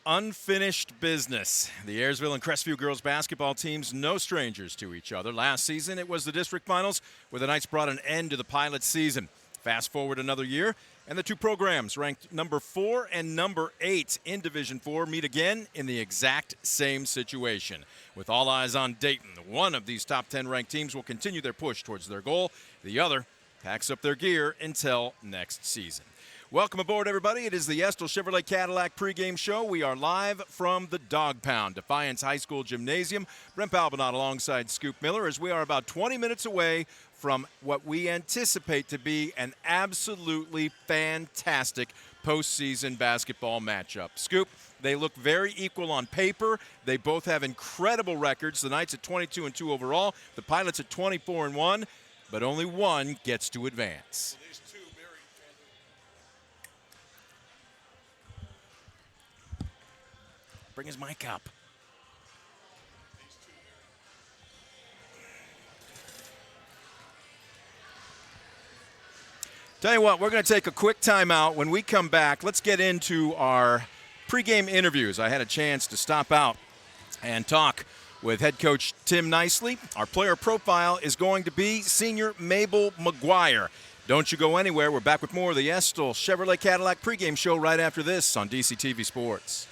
Unfinished business. The Ayersville and Crestivew girls basketball teams no strangers to each other. Last season it was the district finals where the Knights brought an end to the pilot season. Fast forward another year and the two programs ranked number 4 and number 8 in Division 4 meet again in the exact same situation. With all eyes on Dayton, one of these top 10 ranked teams will continue their push towards their goal. The other packs up their gear until next season. Welcome aboard, everybody. It is the Ayersville Chevrolet Cadillac pregame show. We are live from the Dog Pound, Defiance High School Gymnasium. Brent Palbinot alongside Scoop Miller as we are about 20 minutes away from what we anticipate to be an absolutely fantastic postseason basketball matchup. Scoop, they look very equal on paper. They both have incredible records. The Knights at 22-2 overall, the Pilots at 24-1, but only one gets to advance. Bring his mic up. Tell you what, we're going to take a quick timeout. When we come back, let's get into our pregame interviews. I had a chance to stop out and talk with head coach Tim Nicely. Our player profile is going to be senior Mabel McGuire. Don't you go anywhere. We're back with more of the Ayersville Chevrolet Cadillac pregame show right after this on DCTV Sports.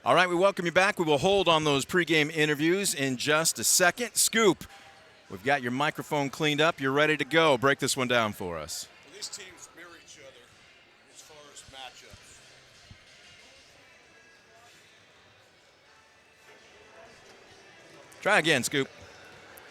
All right, we welcome you back. We will hold on those pregame interviews in just a second. Scoop, we've got your microphone cleaned up. You're ready to go. Break this one down for us. Well, these teams mirror each other as far as matchups. Try again, Scoop.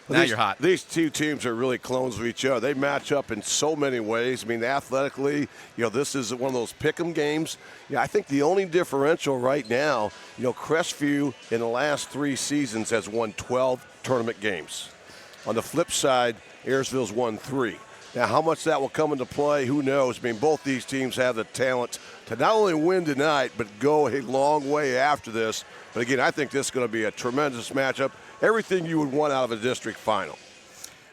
Now you're hot. These two teams are really clones of each other. They match up in so many ways. I mean, athletically, this is one of those pick'em games. I think the only differential right now, Crestivew in the last 3 seasons has won 12 tournament games. On the flip side, Ayersville's won 3. Now, how much that will come into play, who knows? I mean, both these teams have the talent to not only win tonight, but go a long way after this. But again, I think this is going to be a tremendous matchup. Everything you would want out of a district final.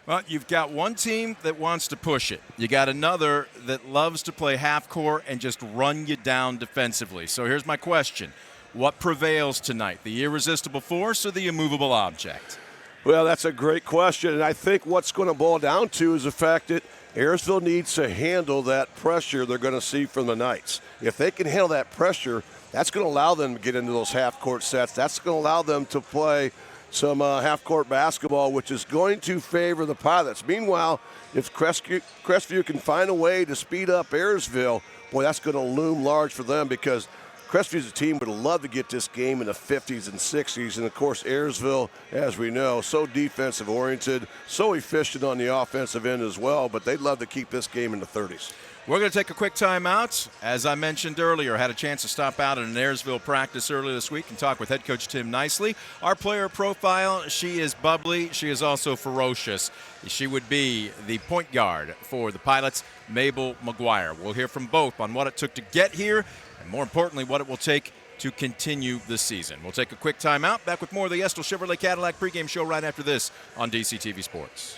Well, you've got one team that wants to push it. You got another that loves to play half court and just run you down defensively. So here's my question. What prevails tonight, the irresistible force or the immovable object? Well, that's a great question, and I think what's going to boil down to is the fact that Ayersville needs to handle that pressure they're going to see from the Knights. If they can handle that pressure, that's going to allow them to get into those half-court sets. That's going to allow them to play some half-court basketball, which is going to favor the Pilots. Meanwhile, if Crestivew can find a way to speed up Ayersville, boy, that's going to loom large for them because Crestview's team would love to get this game in the 50s and 60s. And, of course, Ayersville, as we know, so defensive-oriented, so efficient on the offensive end as well, but they'd love to keep this game in the 30s. We're going to take a quick timeout. As I mentioned earlier, I had a chance to stop out at an Ayersville practice earlier this week and talk with head coach Tim Nicely. Our player profile, she is bubbly. She is also ferocious. She would be the point guard for the Pilots, Mabel McGuire. We'll hear from both on what it took to get here and, more importantly, what it will take to continue the season. We'll take a quick timeout. Back with more of the Ayersville Chevrolet Cadillac pregame show right after this on DCTV Sports.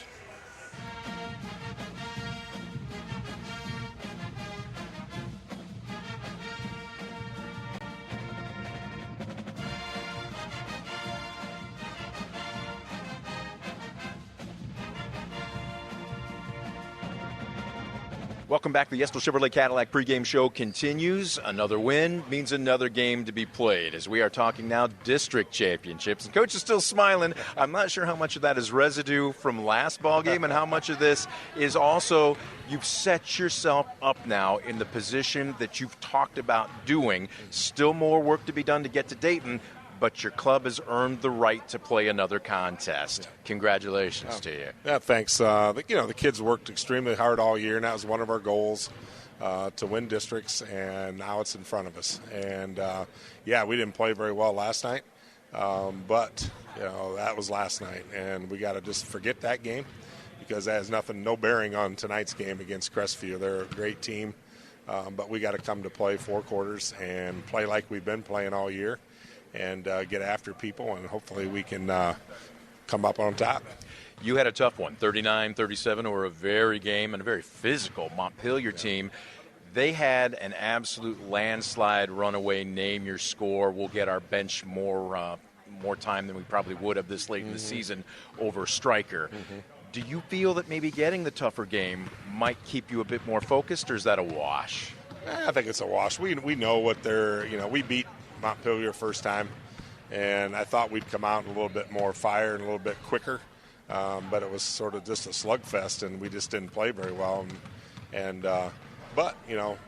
Welcome back. The Ayersville Chevrolet Cadillac pregame show continues. Another win means another game to be played as we are talking now district championships. And Coach is still smiling. I'm not sure how much of that is residue from last ball game and how much of this is also you've set yourself up now in the position that you've talked about doing. Still more work to be done to get to Dayton, but your club has earned the right to play another contest. Congratulations to you. Yeah, thanks. The kids worked extremely hard all year, and that was one of our goals, to win districts, and now it's in front of us. And, we didn't play very well last night, but that was last night, and we got to just forget that game because that has no bearing on tonight's game against Crestivew. They're a great team, but we got to come to play 4 quarters and play like we've been playing all year and get after people, and hopefully we can come up on top. You had a tough one, 39-37 over a very physical Montpelier team. They had an absolute landslide runaway name your score. We'll get our bench more time than we probably would have this late in the season over Stryker. Do you feel that maybe getting the tougher game might keep you a bit more focused, or is that a wash? I think it's a wash. We know what they're, we beat Montpelier first time, and I thought we'd come out a little bit more fire and a little bit quicker. But it was sort of just a slugfest, and we just didn't play very well. But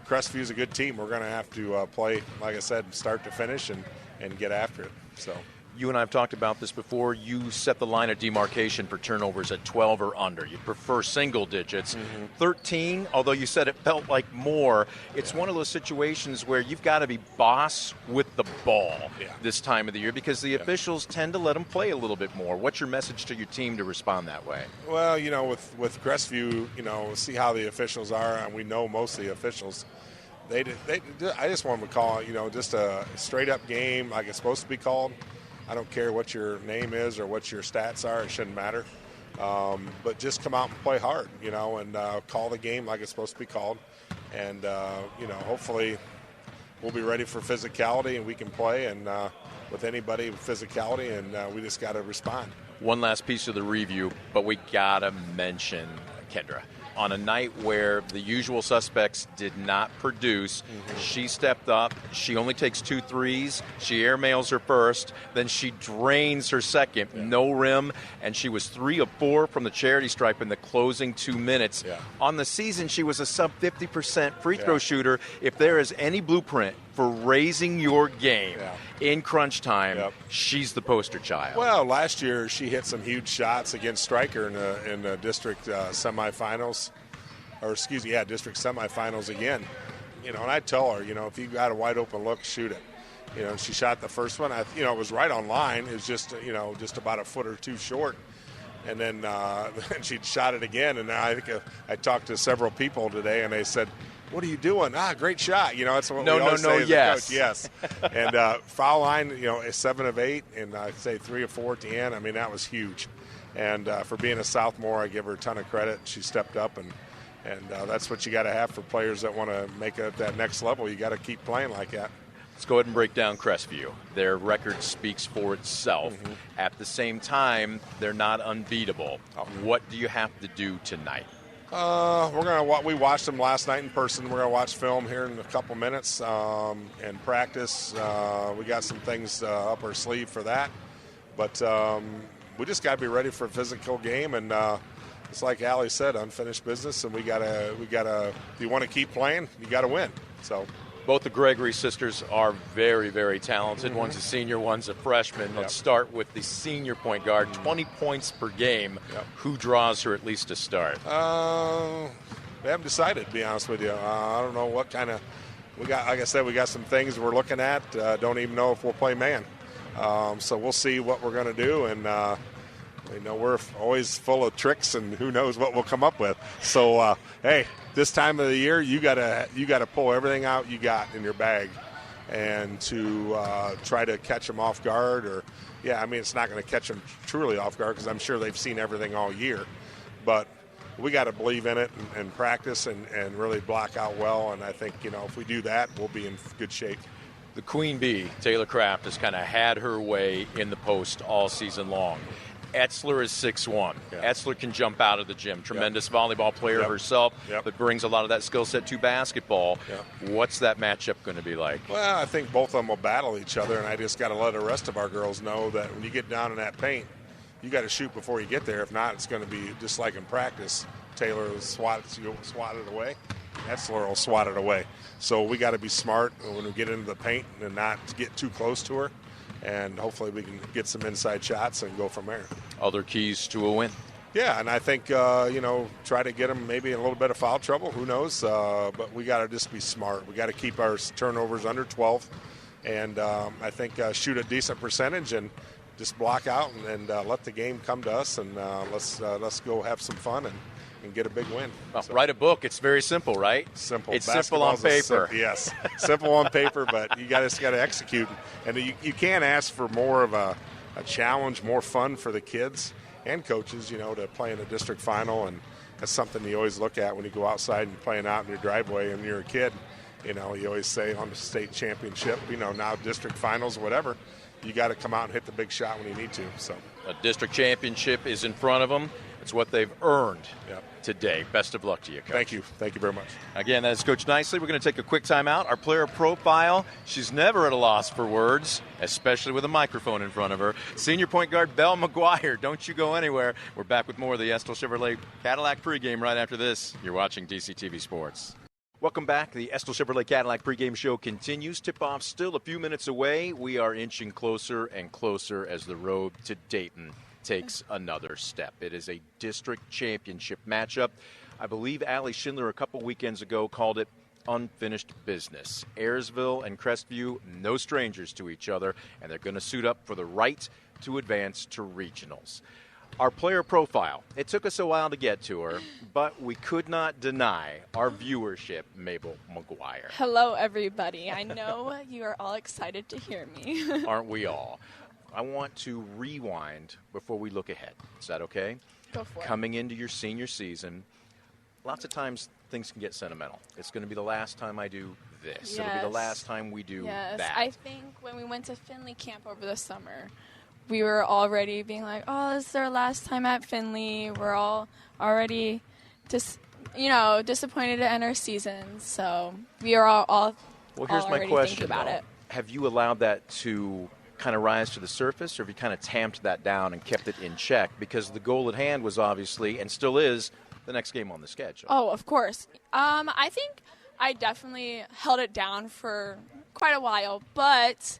Crestview's a good team. We're going to have to play, like I said, start to finish and get after it. So. You and I have talked about this before. You set the line of demarcation for turnovers at 12 or under. You prefer single digits. 13, although you said it felt like more, it's one of those situations where you've got to be boss with the ball this time of the year because the officials tend to let them play a little bit more. What's your message to your team to respond that way? Well, with Crestview, see how the officials are, and we know most of the officials. I just want them to call it, just a straight-up game like it's supposed to be called. I don't care what your name is or what your stats are. It shouldn't matter. But just come out and play hard, and call the game like it's supposed to be called. And, hopefully we'll be ready for physicality and we can play and with anybody with physicality, and we just got to respond. One last piece of the review, but we got to mention Kendra. On a night where the usual suspects did not produce, she stepped up. She only takes 2 threes. She airmails her first. Then she drains her second. No rim. And she was 3 of 4 from the charity stripe in the closing 2 minutes. On the season, she was a sub 50% free throw shooter. If there is any blueprint for raising your game in crunch time, she's the poster child. Well, last year she hit some huge shots against Stryker in the district semifinals, district semifinals again. And I tell her, if you got a wide open look, shoot it. She shot the first one. It was right on line. It was just, just about a foot or 2 short. And then she shot it again. And I think I talked to several people today, and they said, "What are you doing?" Great shot. That's what we always say as a coach. Yes. And foul line, is 7 of 8, and I'd say 3 of 4 at the end. I mean, that was huge. And for being a sophomore, I give her a ton of credit. She stepped up, and that's what you got to have for players that want to make it at that next level. You got to keep playing like that. Let's go ahead and break down Crestivew. Their record speaks for itself. At the same time, they're not unbeatable. What do you have to do tonight? We watched them last night in person. We're gonna watch film here in a couple minutes and practice. We got some things up our sleeve for that, but we just got to be ready for a physical game. And it's like Allie said, unfinished business, and we gotta. If you want to keep playing, you got to win. So. Both the Gregory sisters are very, very talented. One's a senior, one's a freshman. Let's start with the senior point guard, 20 points per game. Who draws her at least to start? We haven't decided, to be honest with you. I don't know what kind of – we got. Like I said, we got some things we're looking at. Don't even know if we'll play man. So we'll see what we're going to do. And, we're always full of tricks, and who knows what we'll come up with. So, hey, this time of the year, you gotta pull everything out you got in your bag, and to try to catch them off guard. Or, it's not going to catch them truly off guard because I'm sure they've seen everything all year. But we got to believe in it and practice and really block out well. And I think if we do that, we'll be in good shape. The Queen Bee, Taylor Kraft, has kind of had her way in the post all season long. Etzler is 6'1". Etzler can jump out of the gym. Tremendous volleyball player herself, but brings a lot of that skill set to basketball. What's that matchup going to be like? Well, I think both of them will battle each other, and I just got to let the rest of our girls know that when you get down in that paint, you got to shoot before you get there. If not, it's going to be just like in practice. Taylor will swat it away. Etzler will swat it away. So we got to be smart when we get into the paint and not get too close to her. and hopefully we can get some inside shots and go from there. Other keys to a win. Yeah, and I think, try to get them maybe in a little bit of foul trouble. Who knows? But we got to just be smart. We got to keep our turnovers under 12, and I think shoot a decent percentage and just block out and let the game come to us, and let's go have some fun and get a big win. Well, write a book. It's very simple, right? Simple. It's simple on paper. Yes, simple on paper, but you just got to execute. And you can't ask for more of a challenge, more fun for the kids and coaches, to play in a district final. And that's something you always look at when you go outside and you're playing out in your driveway and you're a kid. You always say on the state championship, now district finals, whatever, you got to come out and hit the big shot when you need to. So a district championship is in front of them. It's what they've earned today. Best of luck to you, Coach. Thank you. Thank you very much. Again, that is Coach Nicely. We're going to take a quick timeout. Our player profile, she's never at a loss for words, especially with a microphone in front of her. Senior point guard Belle McGuire. Don't you go anywhere. We're back with more of the Estill Chevrolet Cadillac pregame right after this. You're watching DCTV Sports. Welcome back. The Estill Chevrolet Cadillac pregame show continues. Tip-off still a few minutes away. We are inching closer and closer as the road to Dayton takes another step. It is a district championship matchup. I believe Allie Schindler a couple weekends ago called it unfinished business. Ayersville and Crestivew, no strangers to each other, and they're going to suit up for the right to advance to regionals. Our player profile, it took us a while to get to her, but we could not deny our viewership, Mabel McGuire. Hello, everybody. I know you are all excited to hear me. Aren't we all? I want to rewind before we look ahead. Is that okay? Go for it. Coming into your senior season, lots of times things can get sentimental. It's going to be the last time I do this. Yes. It'll be the last time we do that. I think when we went to Finley camp over the summer, we were already being like, oh, this is our last time at Finley. We're all already disappointed to end our season. So we are all well, here's my already question, thinking about it. Have you allowed that to kind of rise to the surface, or have you kind of tamped that down and kept it in check? Because the goal at hand was obviously, and still is, the next game on the schedule. Oh, of course. I think I definitely held it down for quite a while, but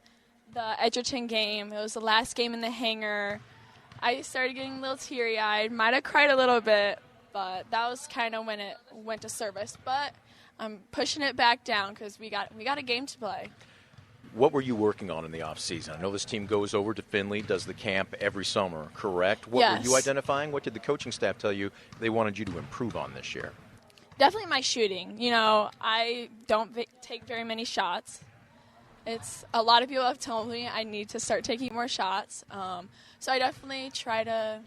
the Edgerton game, it was the last game in the hangar. I started getting a little teary-eyed, might have cried a little bit, but that was kind of when it went to service. But I'm pushing it back down because we got a game to play. What were you working on in the off-season? I know this team goes over to Finley, does the camp every summer, correct? What Yes. were you identifying? What did the coaching staff tell you they wanted you to improve on this year? Definitely my shooting. I don't take very many shots. It's a lot of people have told me I need to start taking more shots. So I definitely try to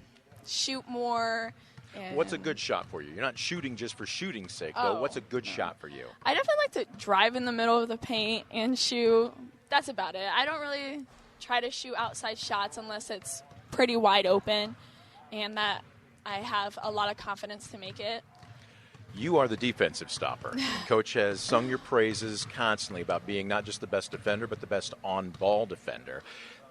shoot more. And What's a good shot for you? You're not shooting just for shooting's sake, though. What's a good shot for you? I definitely like to drive in the middle of the paint and shoot. That's about it. I don't really try to shoot outside shots unless it's pretty wide open and that I have a lot of confidence to make it. You are the defensive stopper. Coach has sung your praises constantly about being not just the best defender, but the best on-ball defender.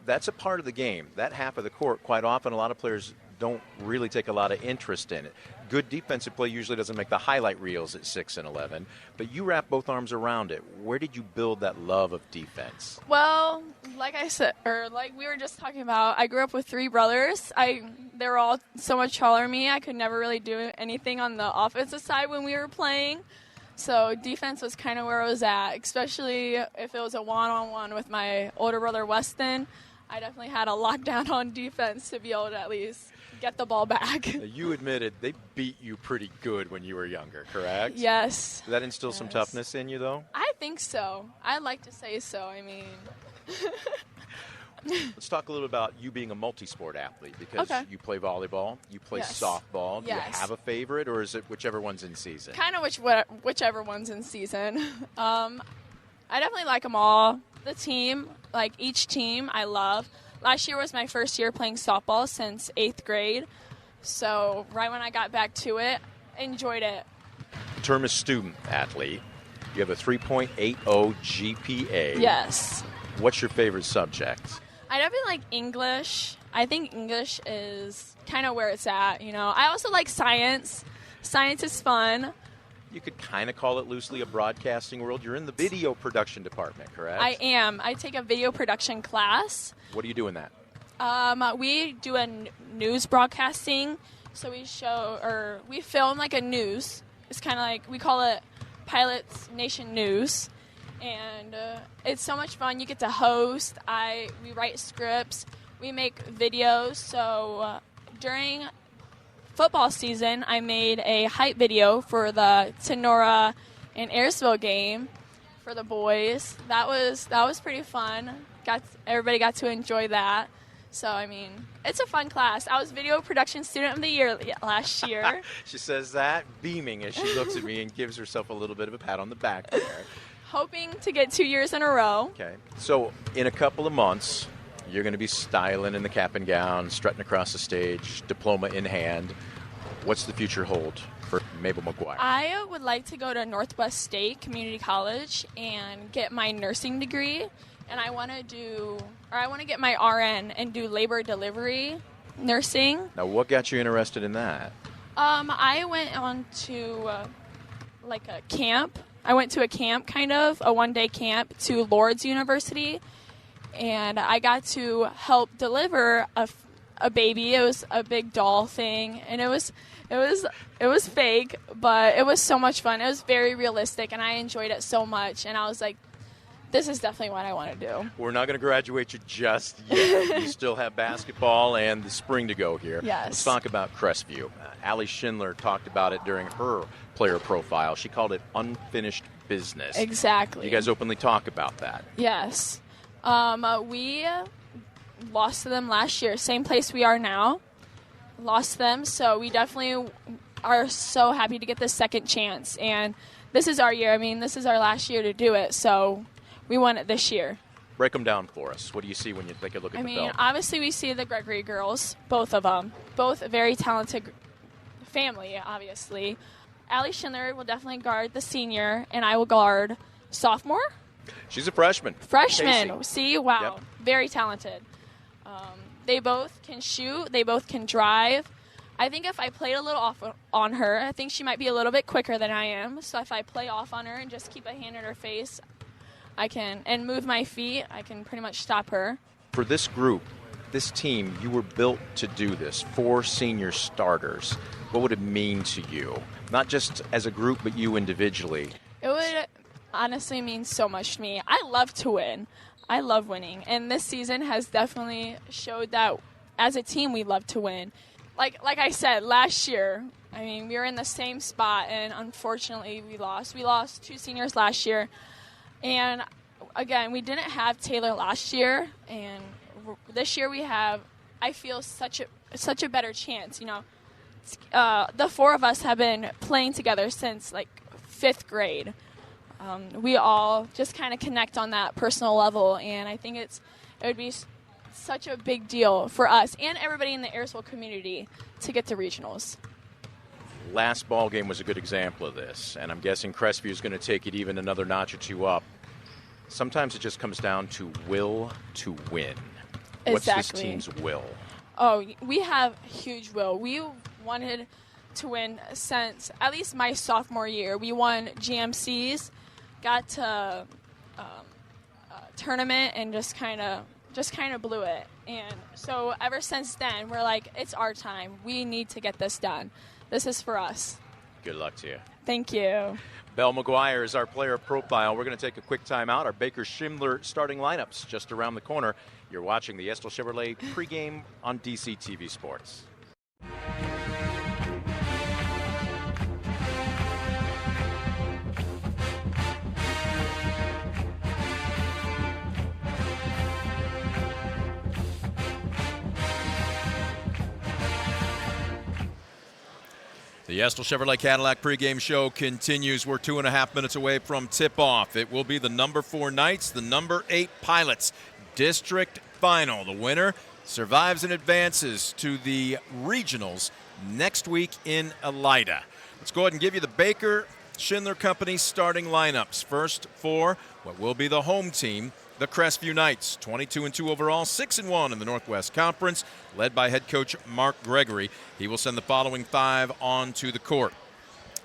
That's a part of the game. That half of the court, quite often, a lot of players don't really take a lot of interest in it. Good defensive play usually doesn't make the highlight reels at 6 and 11, but you wrap both arms around it. Where did you build that love of defense? Well, like I said, or like we were just talking about, I grew up with 3 brothers. They were all so much taller than me. I could never really do anything on the offensive side when we were playing. So defense was kind of where I was at, especially if it was a one-on-one with my older brother, Weston. I definitely had a lockdown on defense to be able to at least get the ball back. You admitted they beat you pretty good when you were younger, correct? Yes. Did that instill some toughness in you, though? I think so. I'd like to say so. I mean. Let's talk a little about you being a multi-sport athlete, because you play volleyball, you play softball. Do you have a favorite, or is it whichever one's in season? Kind of whichever one's in season. I definitely like them all. The team, like each team, I love. Last year was my first year playing softball since 8th grade. So right when I got back to it, enjoyed it. The term is student athlete. You have a 3.80 GPA. Yes. What's your favorite subject? I definitely like English. I think English is kind of where it's at, I also like science. Science is fun. you could kind of call it loosely a broadcasting world. You're in the video production department, correct? I am. I take a video production class. What do you do in that? We do news broadcasting. So we film like a news. It's kind of like, we call it Pilots Nation News. And it's so much fun. You get to host. We write scripts. We make videos. So during football season, I made a hype video for the Sonora and Ayersville game for the boys. That was pretty fun. Everybody got to enjoy that. So, I mean, it's a fun class. I was Video Production Student of the Year last year. She says that, beaming as she looks at me and gives herself a little bit of a pat on the back there. Hoping to get 2 years in a row. Okay. So, in a couple of months, you're going to be styling in the cap and gown, strutting across the stage, diploma in hand. What's the future hold for Mabel McGuire? I would like to go to Northwest State Community College and get my nursing degree. And I want to get my RN and do labor delivery nursing. Now, what got you interested in that? I went on to like a camp. I went to a camp, kind of a one-day camp to Lourdes University, and I got to help deliver a baby. It was a big doll thing, and it was fake, but it was so much fun. It was very realistic, and I enjoyed it so much. And I was like, this is definitely what I want to do. We're not going to graduate you just yet. You still have basketball and the spring to go here. Yes. Let's talk about Crestivew. Allie Schindler talked about it during her player profile. She called it unfinished business. Exactly. You guys openly talk about that. Yes. We lost to them last year. Same place we are now. Lost them. So we definitely are so happy to get this second chance. And this is our year. I mean, this is our last year to do it. So we won it this year. Break them down for us. What do you see when you take a look at the belt? Obviously we see the Gregory girls, both of them. Both very talented family, obviously. Allie Schindler will definitely guard the senior, and I will guard sophomore. She's a freshman. Freshman. Casey. See? Wow. Yep. Very talented. They both can shoot. They both can drive. I think if I played a little off on her, I think she might be a little bit quicker than I am. So if I play off on her and just keep a hand in her face, and move my feet, I can pretty much stop her. For this group, this team, you were built to do this. 4 senior starters. What would it mean to you? Not just as a group, but you individually. It would honestly mean so much to me. I love to win. I love winning. And this season has definitely showed that as a team we love to win. Like I said, last year, I mean, we were in the same spot, and unfortunately we lost. We lost 2 seniors last year. And, again, we didn't have Taylor last year, and this year we have, I feel, such a better chance. You know, the 4 of us have been playing together since, 5th grade. We all just kind of connect on that personal level, and I think it would be such a big deal for us and everybody in the Ayersville community to get to regionals. Last ball game was a good example of this, and I'm guessing Crestivew is going to take it even another notch or 2 up. Sometimes it just comes down to will to win. Exactly. What's this team's will? Oh, we have huge will. We wanted to win since at least my sophomore year. We won GMCs, got to tournament, and just kind of blew it. And so ever since then, we're like, it's our time. We need to get this done. This is for us. Good luck to you. Thank you. Belle McGuire is our player profile. We're going to take a quick timeout. Our Baker Schindler starting lineups just around the corner. You're watching the Ayersville Chevrolet pregame on DC TV Sports. The Ayersville Chevrolet Cadillac pregame show continues. We're 2.5 minutes away from tip-off. It will be the number 4 Knights, the number 8 Pilots district final. The winner survives and advances to the regionals next week in Elida. Let's go ahead and give you the Baker Schindler Company starting lineups. First for what will be the home team, the Crestivew Knights, 22-2 overall, 6-1 in the Northwest Conference, led by head coach Mark Gregory. He will send the following 5 onto the court.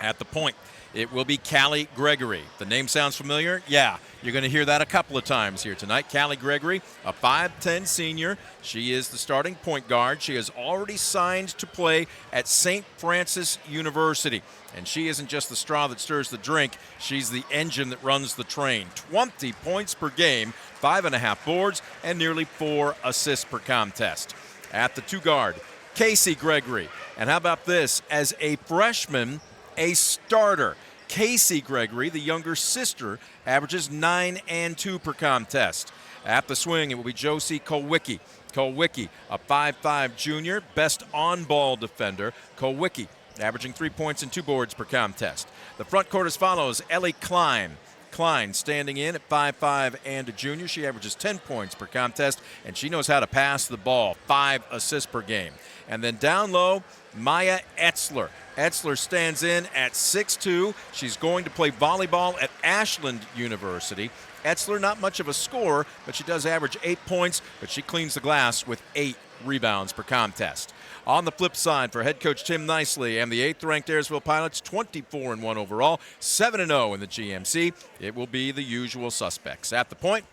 At the point, It will be Callie Gregory. The name sounds familiar? Yeah, you're going to hear that a couple of times here tonight. Callie Gregory, a 5'10 senior. She is the starting point guard. She has already signed to play at St. Francis University. And she isn't just the straw that stirs the drink. She's the engine that runs the train. 20 points per game, 5.5 boards, and nearly 4 assists per contest. At the 2 guard, Casey Gregory. And how about this? As a freshman, a starter. Casey Gregory, the younger sister, averages 9 and 2 per contest. At the swing, it will be Josie Kolwicki. Kolwicki, a 5'5 junior, best on-ball defender. Kolwicki, averaging 3 points and 2 boards per contest. The front court as follows. Ellie Klein. Klein standing in at 5'5 and a junior. She averages 10 points per contest, and she knows how to pass the ball. 5 assists per game. And then down low, Maya Etzler. Etzler stands in at 6'2". She's going to play volleyball at Ashland University. Etzler, not much of a scorer, but she does average 8 points, but she cleans the glass with 8 rebounds per contest. On the flip side, for head coach Tim Nicely and the 8th-ranked Ayersville Pilots, 24-1 overall, 7-0 in the GMC, it will be the usual suspects. At the point,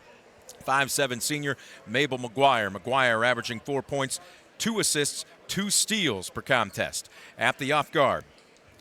5'7 senior Mabel McGuire. McGuire averaging 4 points, 2 assists, 2 steals per contest. At the off guard,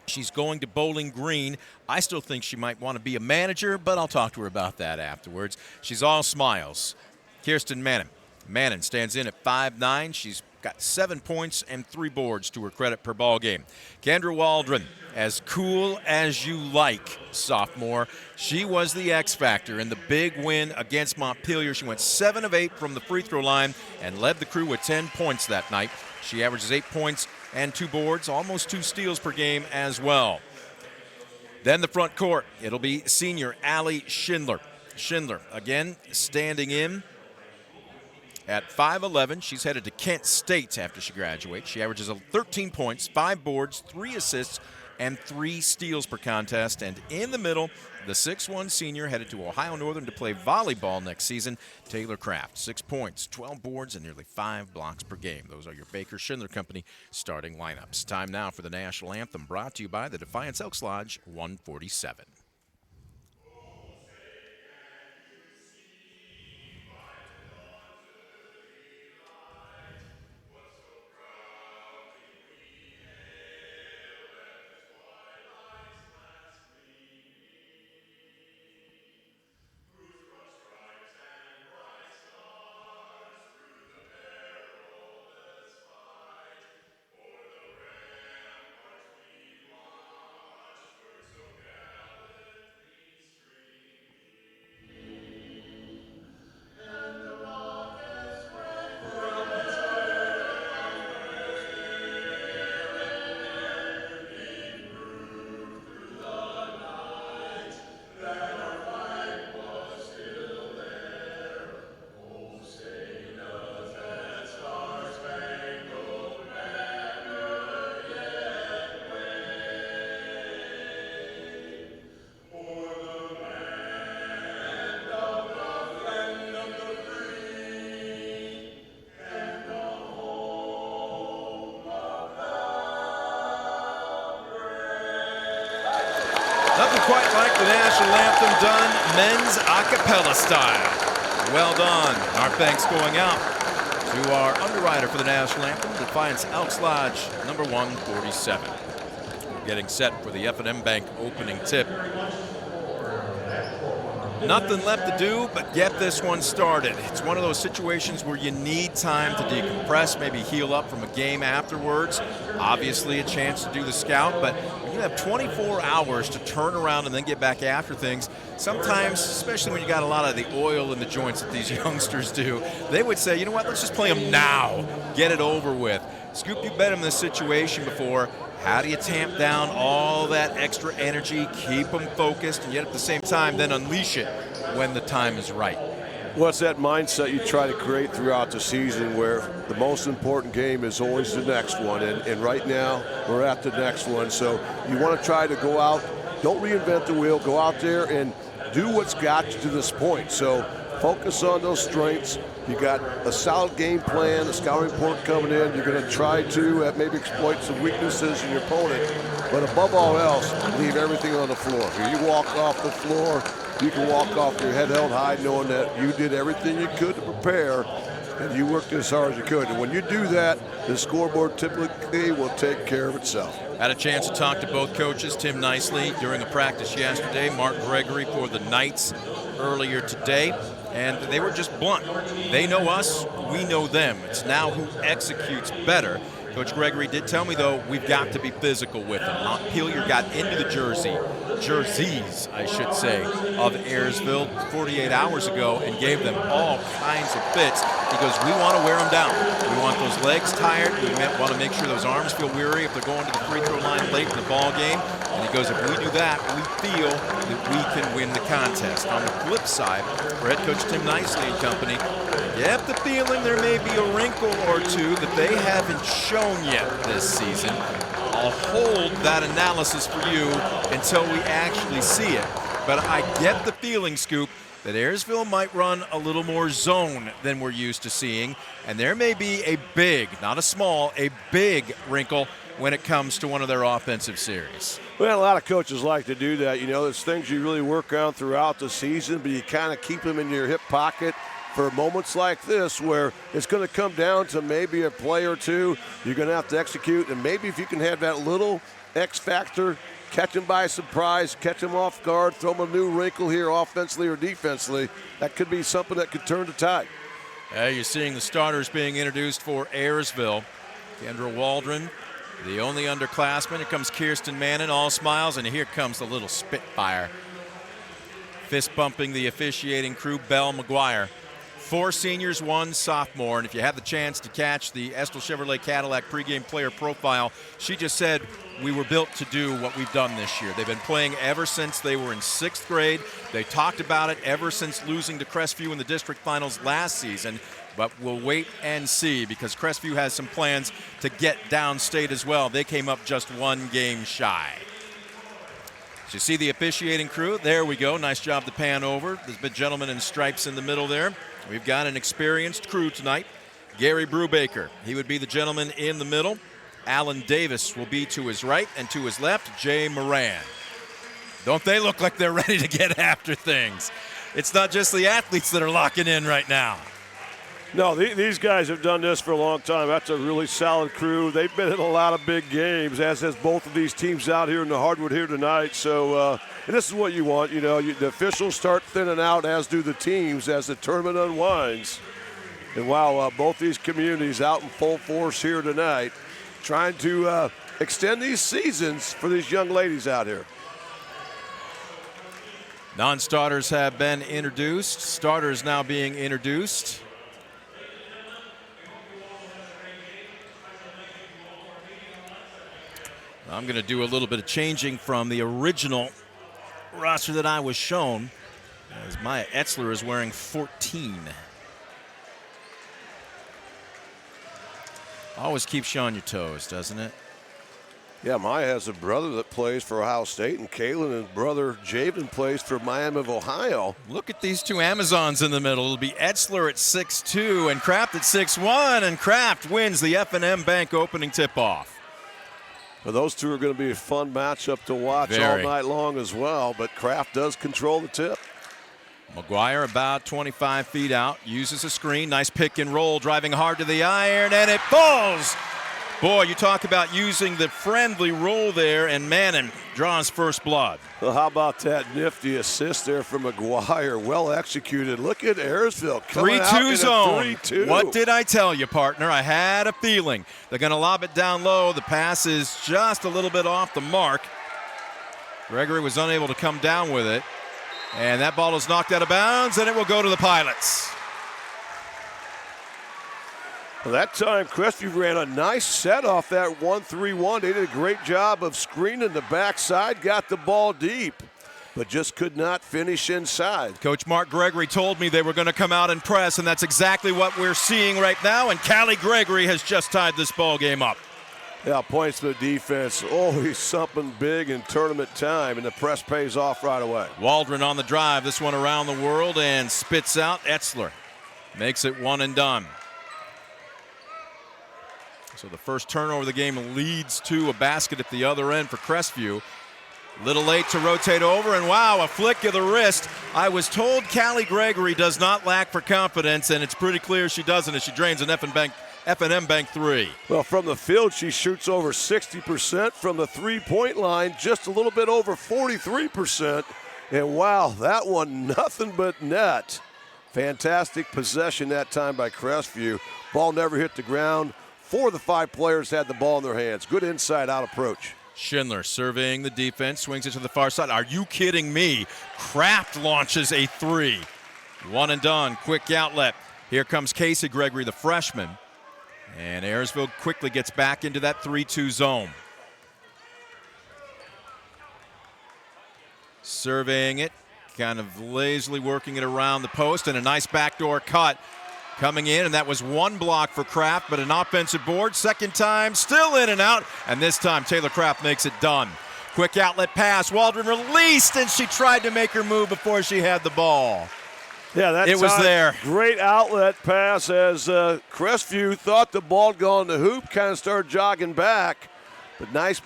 she's going to Bowling Green. I still think she might want to be a manager, but I'll talk to her about that afterwards. She's all smiles. Kirsten Mannon. Mannon stands in at 5'9". She's got 7 points and 3 boards to her credit per ball game. Kendra Waldron, as cool as you like, sophomore. She was the X factor in the big win against Montpelier. She went 7 of 8 from the free throw line and led the crew with 10 points that night. She averages 8 points and 2 boards, almost 2 steals per game as well. Then the front court, it'll be senior Allie Schindler. Schindler, again, standing in at 5'11". She's headed to Kent State after she graduates. She averages 13 points, 5 boards, 3 assists, and 3 steals per contest. And in the middle, the 6'1 senior headed to Ohio Northern to play volleyball next season, Taylor Kraft. 6 points, 12 boards, and nearly 5 blocks per game. Those are your Baker Schindler Company starting lineups. Time now for the national anthem, brought to you by the Defiance Elks Lodge 147. Nothing quite like the national anthem done men's a cappella style. Well done. Our thanks going out to our underwriter for the national anthem, Defiance Elks Lodge, number 147. We're getting set for the F&M Bank opening tip. Nothing left to do but get this one started. It's one of those situations where you need time to decompress, maybe heal up from a game afterwards. Obviously a chance to do the scout, but when you have 24 hours to turn around and then get back after things, sometimes, especially when you got a lot of the oil in the joints that these youngsters do, they would say, you know what, let's just play them now. Get it over with. Scoop, you've been in this situation before. How do you tamp down all that extra energy, keep them focused, and yet at the same time then unleash it when the time is right? Well, it's that mindset you try to create throughout the season where the most important game is always the next one. And right now, we're at the next one. So you want to try to go out, don't reinvent the wheel, go out there and do what's got you to this point. So focus on those strengths. You got a solid game plan, a scouting report coming in. You're going to try to maybe exploit some weaknesses in your opponent. But above all else, leave everything on the floor. When you walk off the floor, you can walk off your head held high knowing that you did everything you could to prepare and you worked as hard as you could. And when you do that, the scoreboard typically will take care of itself. Had a chance to talk to both coaches, Tim Nicely during a practice yesterday, Mark Gregory for the Knights earlier today, and they were just blunt. They know us, we know them. It's now who executes better. Coach Gregory did tell me, though, we've got to be physical with them. Montpelier got into the jerseys, I should say, of Ayersville 48 hours ago and gave them all kinds of fits. He goes, we want to wear them down. We want those legs tired. We want to make sure those arms feel weary if they're going to the free throw line late in the ball game. And he goes, if we do that, we feel that we can win the contest. On the flip side, for head coach Tim Nicely and company, you have the feeling there may be a wrinkle or two that they haven't shown yet this season. I'll hold that analysis for you until we actually see it. But I get the feeling, Scoop, that Ayersville might run a little more zone than we're used to seeing. And there may be a big, not a small, a big wrinkle when it comes to one of their offensive series. Well, a lot of coaches like to do that. You know, there's things you really work on throughout the season, but you kind of keep them in your hip pocket for moments like this where it's going to come down to maybe a play or two you're going to have to execute, and maybe if you can have that little X factor, catch them by surprise, catch them off guard, throw them a new wrinkle here offensively or defensively, that could be something that could turn the tide. You're seeing the starters being introduced for Ayersville. Kendra Waldron, the only underclassman. Here comes Kirsten Mannon, all smiles, and here comes the little Spitfire. Fist bumping the officiating crew, Belle McGuire. 4 seniors, 1 sophomore, and if you have the chance to catch the Estill Chevrolet Cadillac pregame player profile, she just said, we were built to do what we've done this year. They've been playing ever since they were in 6th grade. They talked about it ever since losing to Crestivew in the district finals last season, but we'll wait and see because Crestivew has some plans to get downstate as well. They came up just 1 game shy. So you see the officiating crew. There we go. Nice job to pan over. There's been gentlemen in stripes in the middle there. We've got an experienced crew tonight. Gary Brubaker, he would be the gentleman in the middle. Alan Davis will be to his right, and to his left, Jay Moran. Don't they look like they're ready to get after things? It's not just the athletes that are locking in right now. No, these guys have done this for a long time. That's a really solid crew. They've been in a lot of big games, as has both of these teams out here in the hardwood here tonight. So, and this is what you want. You know, the officials start thinning out, as do the teams, as the tournament unwinds. And while both these communities out in full force here tonight, trying to extend these seasons for these young ladies out here. Non-starters have been introduced. Starters now being introduced. I'm going to do a little bit of changing from the original roster that I was shown, as Maya Etzler is wearing 14. Always keeps you on your toes, doesn't it? Yeah, Maya has a brother that plays for Ohio State, and Kaylin and brother Javen plays for Miami of Ohio. Look at these two Amazons in the middle. It'll be Etzler at 6'2" and Kraft at 6'1", and Kraft wins the F&M Bank opening tip-off. Well, those two are going to be a fun matchup to watch all night long as well, but Kraft does control the tip. McGuire about 25 feet out, uses a screen, nice pick and roll, driving hard to the iron, and it falls. Boy, you talk about using the friendly roll there, and Mannon draws first blood. Well, how about that nifty assist there from McGuire? Well executed. Look at Ayersville coming out in a 3-2. What did I tell you, partner? I had a feeling. They're going to lob it down low. The pass is just a little bit off the mark. Gregory was unable to come down with it. And that ball is knocked out of bounds, and it will go to the Pilots. Well, that time, Crestivew ran a nice set off that 1-3-1. They did a great job of screening the backside, got the ball deep, but just could not finish inside. Coach Mark Gregory told me they were going to come out and press, and that's exactly what we're seeing right now, and Callie Gregory has just tied this ball game up. Yeah, points to the defense. Always something big in tournament time, and the press pays off right away. Waldron on the drive, this one around the world, and spits out Etzler. Makes it one and done. So the first turnover of the game leads to a basket at the other end for Crestivew. Little late to rotate over, and wow, a flick of the wrist. I was told Callie Gregory does not lack for confidence, and it's pretty clear she doesn't as she drains an F&M bank three. Well, from the field, she shoots over 60%. From the three-point line, just a little bit over 43%. And wow, that one, nothing but net. Fantastic possession that time by Crestivew. Ball never hit the ground. 4 of the 5 players had the ball in their hands. Good inside-out approach. Schindler surveying the defense, swings it to the far side. Are you kidding me? Kraft launches a three. One and done, quick outlet. Here comes Casey Gregory, the freshman. And Ayersville quickly gets back into that 3-2 zone. Surveying it, kind of lazily working it around the post, and a nice backdoor cut coming in, and that was one block for Kraft, but an offensive board. Second time, still in and out, and this time Taylor Kraft makes it done. Quick outlet pass, Waldron released, and she tried to make her move before she had the ball. Yeah, that it was there. Great outlet pass as Crestivew thought the ball had gone to hoop, kind of started jogging back, but nice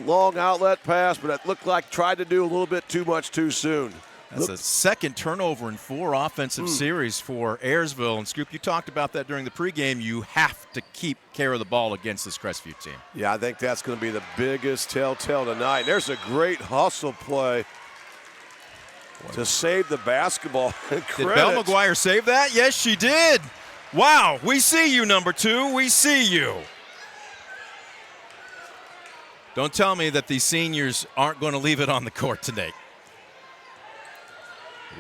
long outlet pass, but it looked like tried to do a little bit too much too soon. That's a second turnover in 4 offensive series for Ayersville. And Scoop, you talked about that during the pregame. You have to keep care of the ball against this Crestivew team. Yeah, I think that's going to be the biggest telltale tonight. There's a great hustle play to save the basketball. Did Belle McGuire save that? Yes, she did. Wow, we see you, number 2. We see you. Don't tell me that these seniors aren't going to leave it on the court tonight.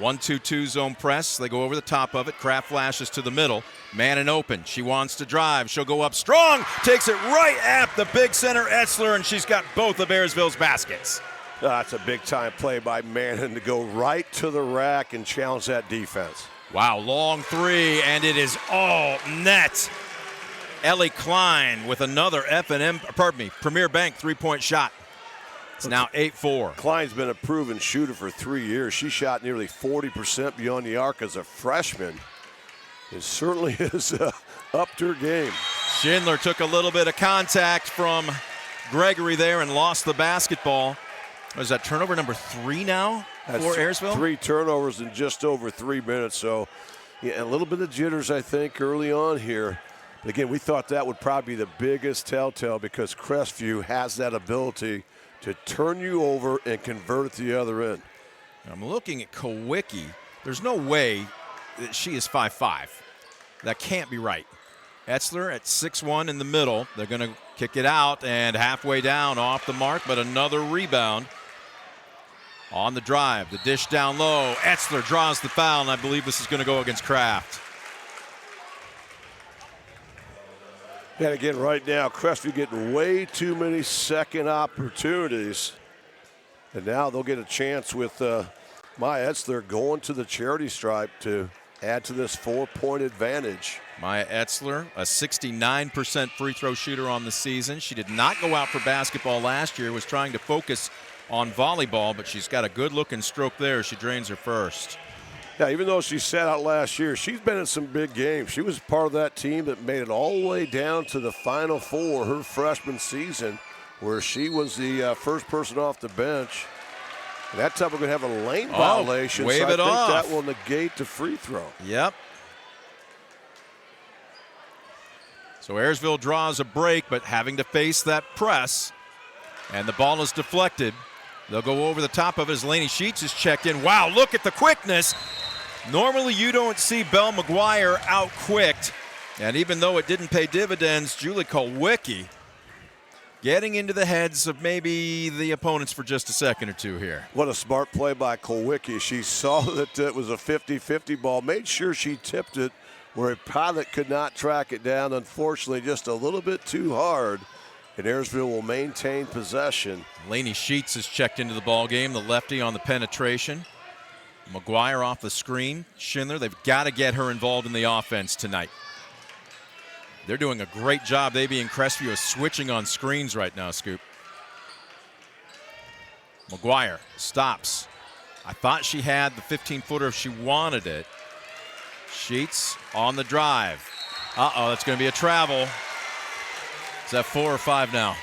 1-2-2 zone press. They go over the top of it. Kraft flashes to the middle. Man and open. She wants to drive. She'll go up strong. Takes it right at the big center, Etzler, and she's got both of Ayersville's baskets. That's a big-time play by Manning to go right to the rack and challenge that defense. Wow, long three, and it is all net. Ellie Klein with another Premier Bank three-point shot. It's now 8-4. Klein's been a proven shooter for 3 years. She shot nearly 40% beyond the arc as a freshman. It certainly has upped her game. Schindler took a little bit of contact from Gregory there and lost the basketball. Was that turnover number 3 now for Ayersville? 3 turnovers in just over 3 minutes. So, yeah, a little bit of jitters, I think, early on here. But again, we thought that would probably be the biggest telltale because Crestivew has that ability to turn you over and convert it to the other end. I'm looking at Kowicki. There's no way that she is 5'5". That can't be right. Etzler at 6'1" in the middle. They're going to kick it out and halfway down off the mark, but another rebound on the drive. The dish down low. Etzler draws the foul, and I believe this is going to go against Kraft. And again, right now, Crestivew getting way too many second opportunities. And now they'll get a chance with Maya Etzler going to the charity stripe to add to this 4-point advantage. Maya Etzler, a 69% free throw shooter on the season. She did not go out for basketball last year, was trying to focus on volleyball, but she's got a good-looking stroke there. She drains her first. Yeah, even though she sat out last year, she's been in some big games. She was part of that team that made it all the way down to the Final Four her freshman season, where she was the first person off the bench. And that time we're going to have a lane violation, wave so it I think off. that will negate the free throw. Yep. So Ayersville draws a break, but having to face that press, and the ball is deflected. They'll go over the top of it as Laney Sheets is checked in. Wow, look at the quickness. Normally you don't see Belle McGuire out-quicked, and even though it didn't pay dividends, Julie Kowicki getting into the heads of maybe the opponents for just a second or two here. What a smart play by Kowicki. She saw that it was a 50-50 ball, made sure she tipped it where a pilot could not track it down. Unfortunately, just a little bit too hard, and Ayersville will maintain possession. Laney Sheets is checked into the ball game, the lefty on the penetration. McGuire off the screen. Schindler, they've got to get her involved in the offense tonight. They're doing a great job, they being Crestivew, is switching on screens right now, Scoop. McGuire stops. I thought she had the 15-footer if she wanted it. Sheets on the drive. Uh-oh, that's going to be a travel. Is that 4 or 5 now?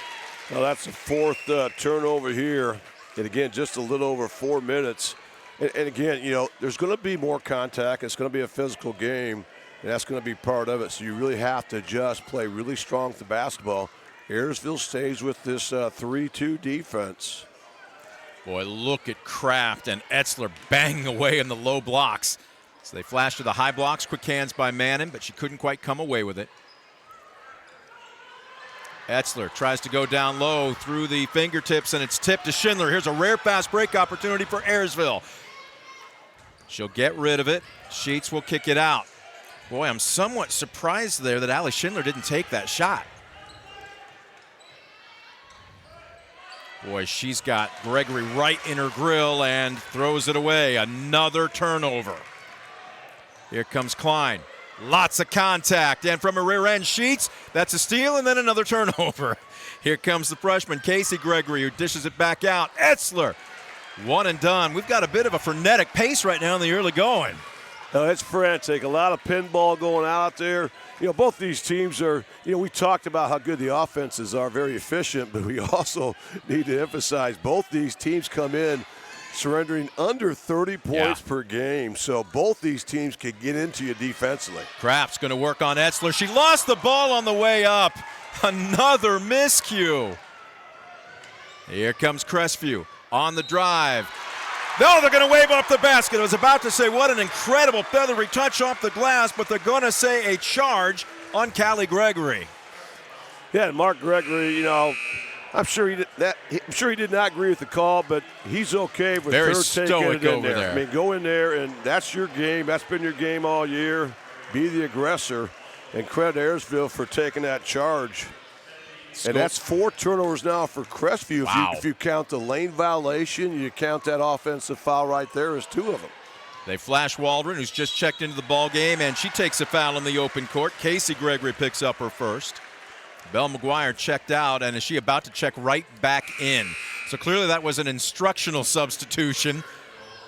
Well, that's the fourth turnover here. And again, just a little over 4 minutes. And again, you know, there's going to be more contact. It's going to be a physical game, and that's going to be part of it. So you really have to just play really strong with the basketball. Ayersville stays with this 3-2 defense. Boy, look at Kraft and Etzler banging away in the low blocks. So they flash to the high blocks, quick hands by Mannon, but she couldn't quite come away with it. Etzler tries to go down low through the fingertips, and it's tipped to Schindler. Here's a rare fast break opportunity for Ayersville. She'll get rid of it. Sheets will kick it out. Boy, I'm somewhat surprised there that Allie Schindler didn't take that shot. Boy, she's got Gregory right in her grill and throws it away. Another turnover. Here comes Klein. Lots of contact, and from a rear end, Sheets, that's a steal, and then another turnover. Here comes the freshman, Casey Gregory, who dishes it back out. Etzler, one and done. We've got a bit of a frenetic pace right now in the early going. It's frantic. A lot of pinball going out there. You know, both these teams are, you know, we talked about how good the offenses are, very efficient, but we also need to emphasize both these teams come in surrendering under 30 points per game. So both these teams could get into you defensively. Kraft's going to work on Etzler. She lost the ball on the way up. Another miscue. Here comes Crestivew on the drive. No, they're going to wave off the basket. I was about to say what an incredible feathery touch off the glass, but they're going to say a charge on Callie Gregory. Yeah, Mark Gregory, you know, I'm sure he did not agree with the call, but he's okay with Very her taking it in there. I mean, go in there, and that's your game. That's been your game all year. Be the aggressor, and credit Ayersville for taking that charge. And that's 4 turnovers now for Crestivew. Wow. If you count the lane violation, you count that offensive foul right there as 2 of them. They flash Waldron, who's just checked into the ball game, and she takes a foul in the open court. Casey Gregory picks up her first. Belle McGuire checked out, and is she about to check right back in? So clearly that was an instructional substitution,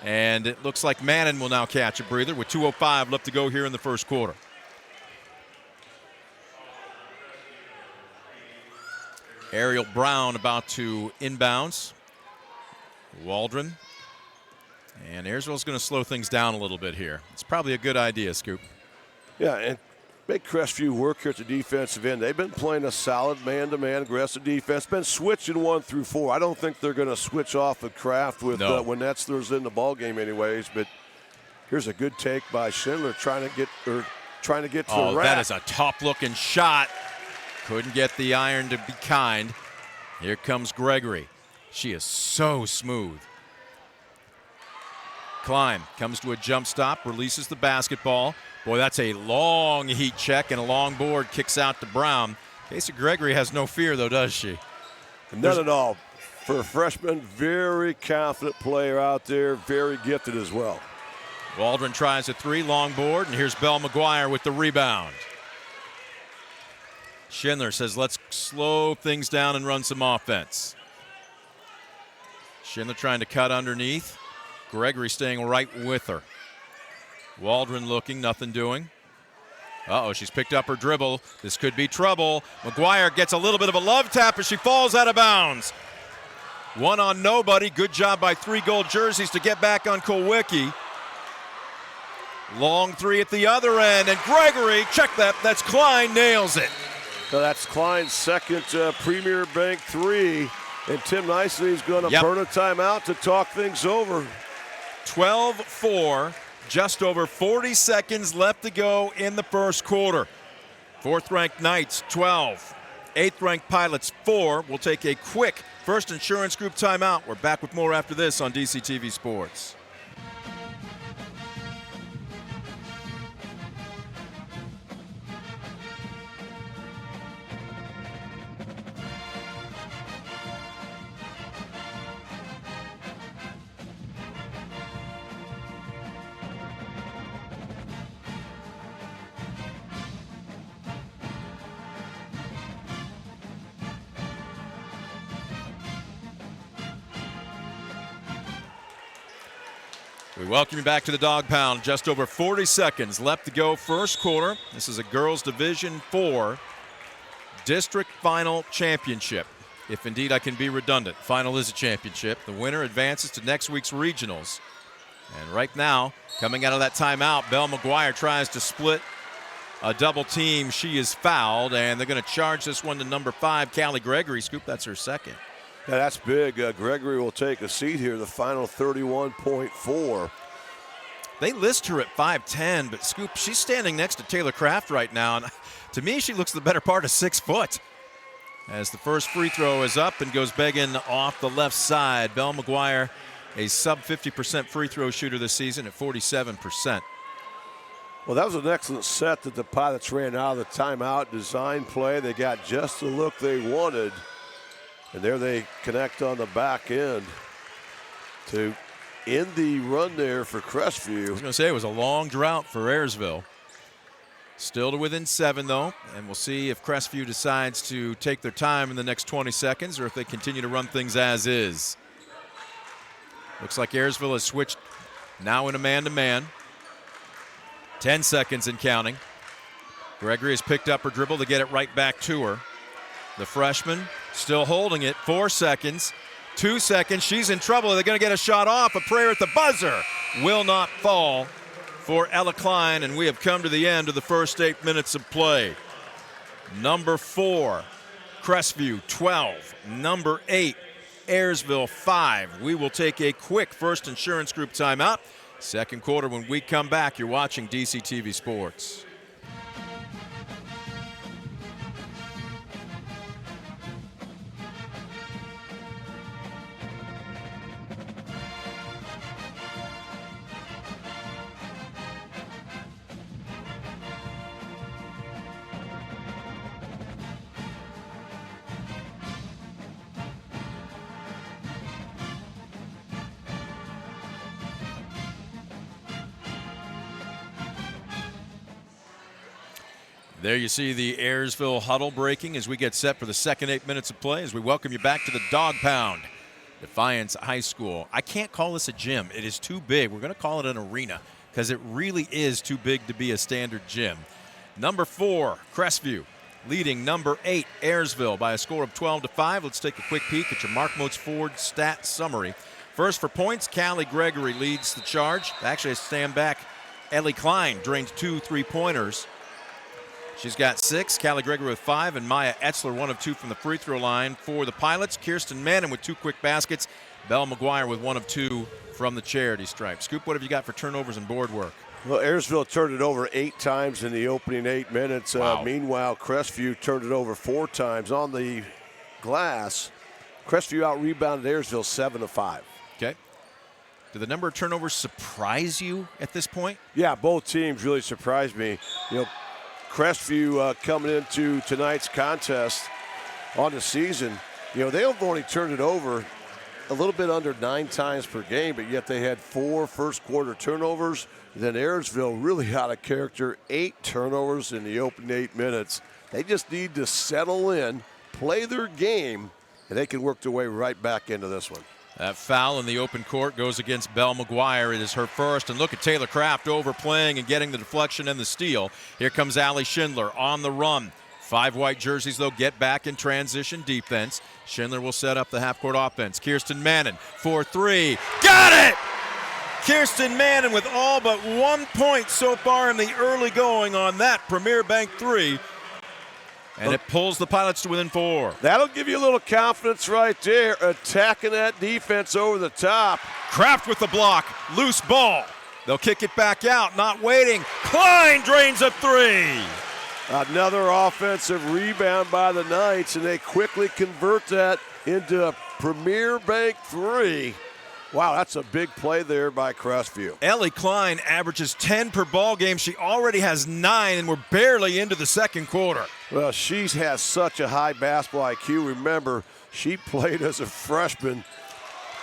and it looks like Mannon will now catch a breather with 2:05 left to go here in the first quarter. Ariel Brown about to inbounds. Waldron. And Ayersville's going to slow things down a little bit here. It's probably a good idea, Scoop. Yeah, and make Crestivew work here at the defensive end. They've been playing a solid man-to-man aggressive defense. Been switching 1 through 4. I don't think they're going to switch off with Kraft with when Etzler's in the ball game, anyways. But here's a good take by Schindler trying to get to the rack. Oh, that is a top-looking shot. Couldn't get the iron to be kind. Here comes Gregory. She is so smooth. Klein comes to a jump stop, releases the basketball. Boy, that's a long heat check and a long board, kicks out to Brown. Casey Gregory has no fear, though, does she? None at all. For a freshman, very confident player out there, very gifted as well. Waldron tries a 3, long board, and here's Belle McGuire with the rebound. Schindler says, let's slow things down and run some offense. Schindler trying to cut underneath. Gregory staying right with her. Waldron looking, nothing doing. Uh-oh, she's picked up her dribble. This could be trouble. McGuire gets a little bit of a love tap as she falls out of bounds. 1 on nobody. Good job by 3 gold jerseys to get back on Kulwicki. Long 3 at the other end, and Gregory, check that, that's Klein, nails it. So that's Klein's second Premier Bank 3, and Tim Nicely is going to burn a timeout to talk things over. 12-4, just over 40 seconds left to go in the first quarter. 4th-ranked Knights, 12. 8th-ranked Pilots, 4. We'll take a quick First Insurance Group timeout. We're back with more after this on DCTV Sports. We welcome you back to the Dog Pound. Just over 40 seconds left to go first quarter. This is a girls Division IV district final championship. If indeed I can be redundant, final is a championship. The winner advances to next week's regionals. And right now, coming out of that timeout, Belle McGuire tries to split a double team. She is fouled, and they're going to charge this one to number 5, Callie Gregory. Scoop, that's her second. Yeah, that's big. Gregory will take a seat here, the final 31.4. They list her at 5'10", but Scoop, she's standing next to Taylor Kraft right now, and to me, she looks the better part of 6 foot. As the first free throw is up and goes begging off the left side. Belle McGuire, a sub 50% free throw shooter this season at 47%. Well, that was an excellent set that the Pilots ran out of the timeout. Design play. They got just the look they wanted. And there they connect on the back end to end the run there for Crestivew. I was going to say it was a long drought for Ayersville. Still to within 7, though, and we'll see if Crestivew decides to take their time in the next 20 seconds or if they continue to run things as is. Looks like Ayersville has switched now in a man-to-man. 10 seconds and counting. Gregory has picked up her dribble to get it right back to her. The freshman still holding it. 4 seconds. 2 seconds. She's in trouble. They're going to get a shot off. A prayer at the buzzer will not fall for Ella Klein, and we have come to the end of the first 8 minutes of play. Number 4, Crestivew 12. Number 8, Ayersville 5. We will take a quick First Insurance Group timeout. Second quarter, when we come back, you're watching DCTV Sports. There you see the Ayersville huddle breaking as we get set for the second 8 minutes of play as we welcome you back to the Dog Pound, Defiance High School. I can't call this a gym. It is too big. We're going to call it an arena because it really is too big to be a standard gym. Number 4, Crestivew, leading number 8, Ayersville, by a score of 12-5. Let's take a quick peek at your Mark Moats Ford stat summary. First for points, Callie Gregory leads the charge. Actually, I stand back. Ellie Klein drained 2 3-pointers. She's got 6, Callie Gregory with 5, and Maya Etzler 1 of 2 from the free throw line. For the Pilots, Kirsten Mannon with 2 quick baskets. Belle McGuire with 1 of 2 from the charity stripe. Scoop, what have you got for turnovers and board work? Well, Ayersville turned it over 8 times in the opening 8 minutes. Wow. Meanwhile, Crestivew turned it over 4 times. On the glass, Crestivew out-rebounded Ayersville 7-5. Okay. Do the number of turnovers surprise you at this point? Yeah, both teams really surprised me. You know, Crestivew coming into tonight's contest on the season, you know, they have only turned it over a little bit under 9 times per game, but yet they had 4 first-quarter turnovers. Then Ayersville really out of character, 8 turnovers in the opening 8 minutes. They just need to settle in, play their game, and they can work their way right back into this one. That foul in the open court goes against Belle McGuire. It is her first. And look at Taylor Kraft overplaying and getting the deflection and the steal. Here comes Allie Schindler on the run. 5 white jerseys, though, get back in transition defense. Schindler will set up the half-court offense. Kirsten Mannon for 3. Got it! Kirsten Mannon with all but 1 point so far in the early going on that Premier Bank 3. And it pulls the Pilots to within 4. That'll give you a little confidence right there, attacking that defense over the top. Kraft with the block, loose ball. They'll kick it back out, not waiting. Klein drains a 3. Another offensive rebound by the Knights, and they quickly convert that into a Premier Bank 3. Wow, that's a big play there by Crestivew. Ellie Klein averages 10 per ball game. She already has 9, and we're barely into the second quarter. Well, she has such a high basketball IQ. Remember, she played as a freshman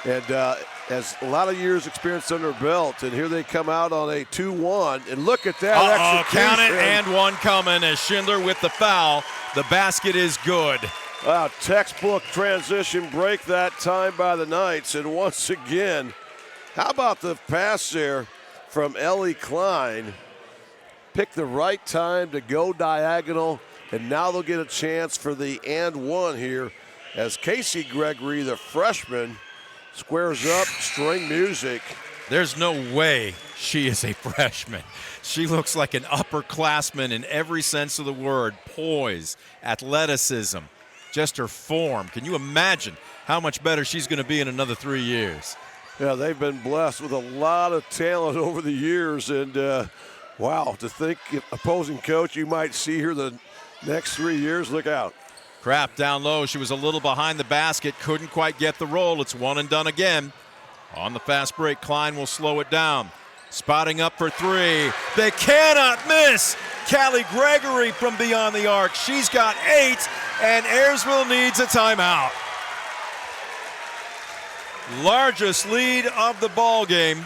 and has a lot of years experience under her belt. And here they come out on a 2-1. And look at that execution. Count it, and one coming as Schindler with the foul. The basket is good. Wow, textbook transition break that time by the Knights. And once again, how about the pass there from Ellie Klein? Picked the right time to go diagonal And now they'll get a chance for the and one here as Casey Gregory, the freshman, squares up, string music. There's no way she is a freshman. She looks like an upperclassman in every sense of the word. Poise, athleticism, just her form. Can you imagine how much better she's going to be in another 3 years? Yeah, they've been blessed with a lot of talent over the years. And, wow, to think opposing coach, you might see her the next 3 years. Look out. Kraft down low. She was a little behind the basket. Couldn't quite get the roll. It's one and done again. On the fast break, Klein will slow it down. Spotting up for three. They cannot miss. Callie Gregory from beyond the arc. She's got 8, and Ayersville needs a timeout. Largest lead of the ball game.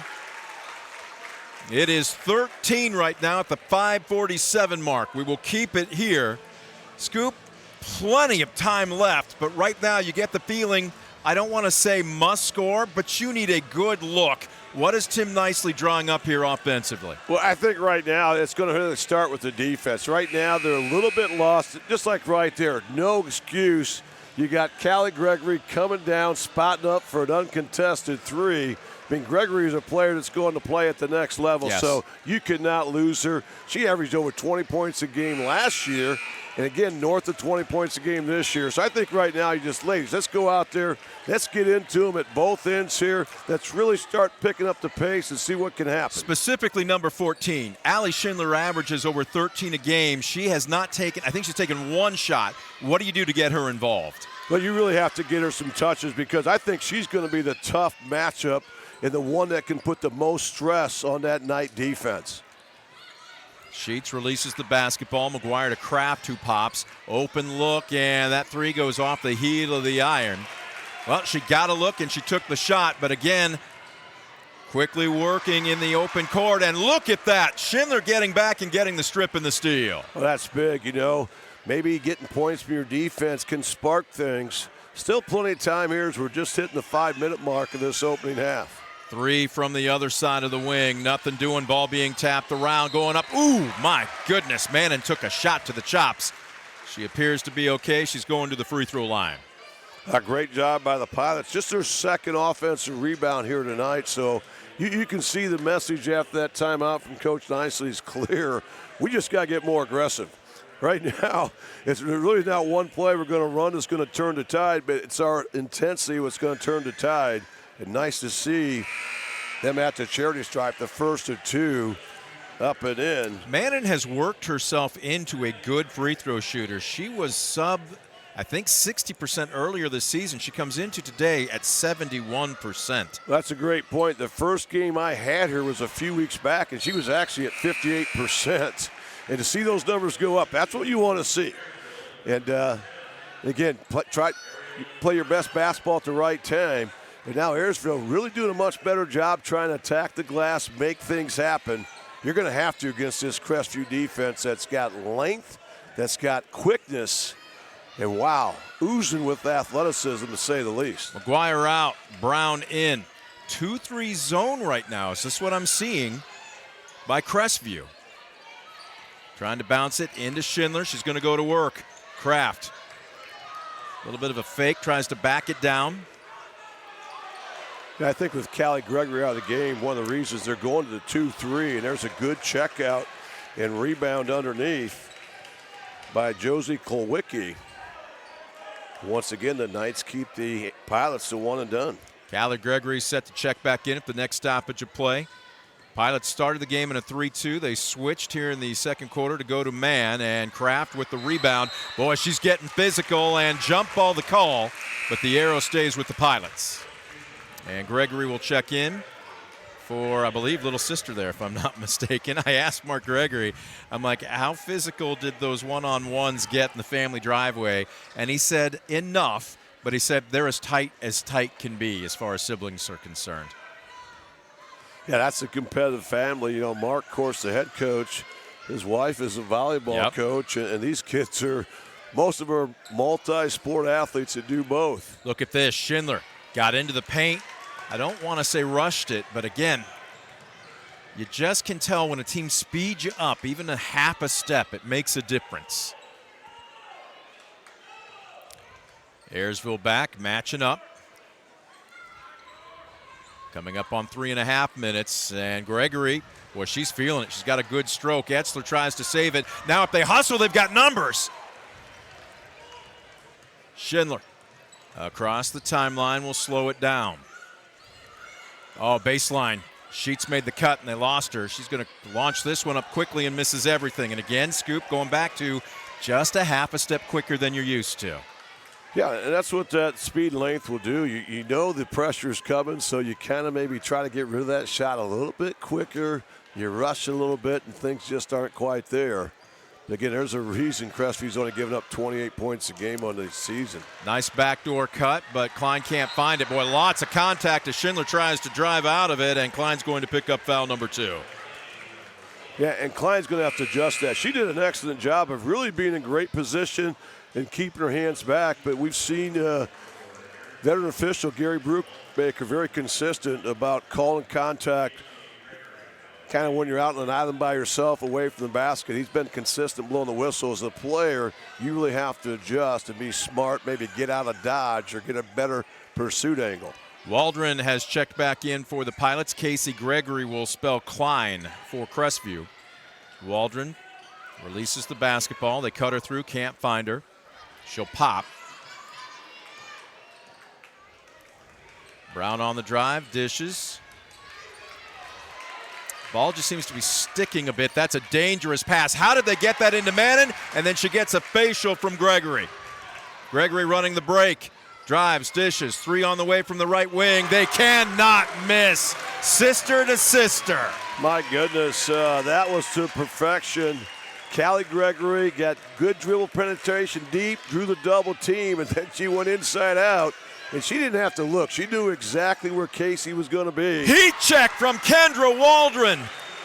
It is 13 right now at the 5:47 mark. We will keep it here. Scoop, plenty of time left, but right now you get the feeling, I don't want to say must score, but you need a good look. What is Tim Nicely drawing up here offensively? Well, I think right now it's going to really start with the defense. Right now they're a little bit lost, just like right there. No excuse. You got Callie Gregory coming down, spotting up for an uncontested three. I mean, Gregory is a player that's going to play at the next level, yes. So you cannot lose her. She averaged over 20 points a game last year, and again, north of 20 points a game this year. So I think right now, you just, ladies, let's go out there. Let's get into them at both ends here. Let's really start picking up the pace and see what can happen. Specifically number 14, Allie Schindler averages over 13 a game. She has not taken, I think she's taken one shot. What do you do to get her involved? Well, you really have to get her some touches because I think she's going to be the tough matchup and the one that can put the most stress on that night defense. Sheets releases the basketball. McGuire to Kraft, who pops. Open look, and that three goes off the heel of the iron. Well, she got a look, and she took the shot, but again, quickly working in the open court, and look at that. Schindler getting back and getting the strip and the steal. Well, that's big, you know. Maybe getting points from your defense can spark things. Still plenty of time here as we're just hitting the 5-minute mark of this opening half. Three from the other side of the wing. Nothing doing. Ball being tapped around. Going up. Ooh, my goodness. Manning took a shot to the chops. She appears to be okay. She's going to the free throw line. A great job by the Pilots. Just their second offensive rebound here tonight. So you can see the message after that timeout from Coach Nicely is clear. We just got to get more aggressive. Right now, it's really not one play we're going to run that's going to turn the tide, but it's our intensity what's going to turn the tide. And nice to see them at the charity stripe, the first of two up and in. Manning has worked herself into a good free throw shooter. She was I think 60% earlier this season. She comes into today at 71%. That's a great point. The first game I had her was a few weeks back, and she was actually at 58%. And to see those numbers go up, that's what you want to see. And again, play your best basketball at the right time. And now Ayersville really doing a much better job trying to attack the glass, make things happen. You're going to have to against this Crestivew defense that's got length, that's got quickness, and wow, oozing with athleticism to say the least. McGuire out, Brown in. 2-3 zone right now. Is this what I'm seeing by Crestivew? Trying to bounce it into Schindler. She's going to go to work. Kraft. A little bit of a fake. Tries to back it down. Yeah, I think with Callie Gregory out of the game, one of the reasons they're going to the 2-3, and there's a good check out and rebound underneath by Josie Kolwicki. Once again, the Knights keep the Pilots to one and done. Callie Gregory set to check back in at the next stoppage of play. Pilots started the game in a 3-2. They switched here in the second quarter to go to man, and Kraft with the rebound. Boy, she's getting physical, and jump ball the call, but the arrow stays with the Pilots. And Gregory will check in for, I believe, little sister there, if I'm not mistaken. I asked Mark Gregory, I'm like, how physical did those one-on-ones get in the family driveway? And he said, enough, but he said they're as tight can be as far as siblings are concerned. Yeah, that's a competitive family. You know, Mark, of course, the head coach, his wife is a volleyball coach, and these kids are, most of them are multi-sport athletes that do both. Look at this. Schindler got into the paint. I don't want to say rushed it, but again, you just can tell when a team speeds you up, even a half a step, it makes a difference. Ayersville back, matching up. Coming up on 3.5 minutes, and Gregory, well, she's feeling it. She's got a good stroke. Etzler tries to save it. Now if they hustle, they've got numbers. Schindler across the timeline will slow it down. Oh, baseline. Sheets made the cut, and they lost her. She's going to launch this one up quickly and misses everything. And again, Scoop going back to just a half a step quicker than you're used to. Yeah, and that's what that speed and length will do. You know the pressure's coming, so you kind of maybe try to get rid of that shot a little bit quicker. You rush a little bit, and things just aren't quite there. But again, there's a reason Crestview's only given up 28 points a game on the season. Nice backdoor cut, but Klein can't find it. Boy, lots of contact as Schindler tries to drive out of it, and Klein's going to pick up foul number 2. Yeah, and Klein's going to have to adjust that. She did an excellent job of really being in great position and keeping her hands back, but we've seen veteran official Gary Brubaker very consistent about calling contact kind of when you're out on an island by yourself away from the basket. He's been consistent blowing the whistle. As a player, you really have to adjust and be smart, maybe get out of dodge or get a better pursuit angle. Waldron has checked back in for the Pilots. Casey Gregory will spell Klein for Crestview. Waldron releases the basketball. They cut her through, can't find her. She'll pop. Brown on the drive, dishes. Ball just seems to be sticking a bit. That's a dangerous pass. How did they get that into Mannon? And then she gets a facial from Gregory. Gregory running the break. Drives, dishes, 3 on the way from the right wing. They cannot miss. Sister to sister. My goodness, that was to perfection. Callie Gregory got good dribble penetration deep, drew the double team, and then she went inside out. And she didn't have to look. She knew exactly where Casey was going to be. Heat check from Kendra Waldron.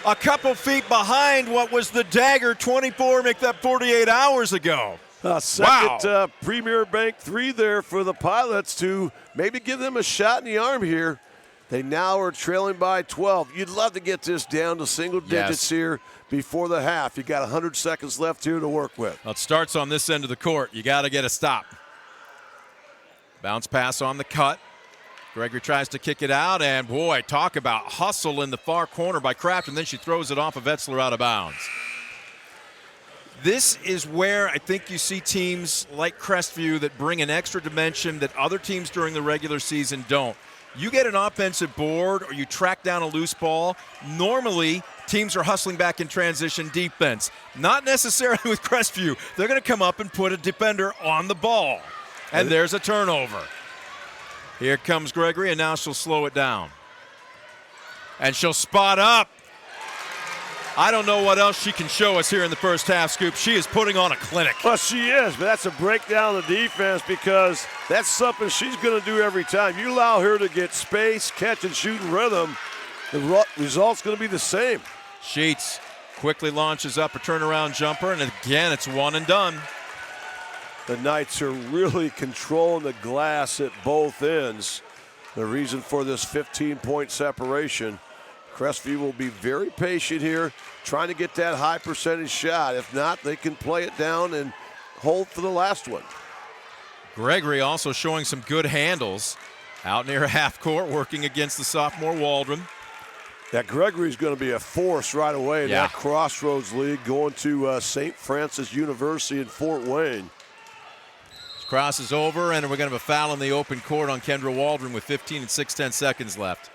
A couple feet behind what was the dagger 24, make that 48 hours ago. Second Premier Bank 3 there for the Pilots to maybe give them a shot in the arm here. They now are trailing by 12. You'd love to get this down to single digits here before the half. You got 100 seconds left here to work with. Well, it starts on this end of the court. You got to get a stop. Bounce pass on the cut. Gregory tries to kick it out, and boy, talk about hustle in the far corner by Kraft, and then she throws it off of Etzler out of bounds. This is where I think you see teams like Crestview that bring an extra dimension that other teams during the regular season don't. You get an offensive board or you track down a loose ball, normally teams are hustling back in transition defense. Not necessarily with Crestview. They're going to come up and put a defender on the ball. And there's a turnover. Here comes Gregory, and now she'll slow it down. And she'll spot up. I don't know what else she can show us here in the first half, Scoop. She is putting on a clinic. Well, she is, but that's a breakdown of defense because that's something she's going to do every time. You allow her to get space, catch and shoot and rhythm, the result's going to be the same. Sheets quickly launches up a turnaround jumper, and again, it's one and done. The Knights are really controlling the glass at both ends. The reason for this 15-point separation. Crestview will be very patient here, trying to get that high percentage shot. If not, they can play it down and hold for the last one. Gregory also showing some good handles out near half court, working against the sophomore Waldron. That Gregory's going to be a force right away in that Crossroads League, going to St. Francis University in Fort Wayne. Crosses over, and we're going to have a foul in the open court on Kendra Waldron with 15 and 6/10 seconds left.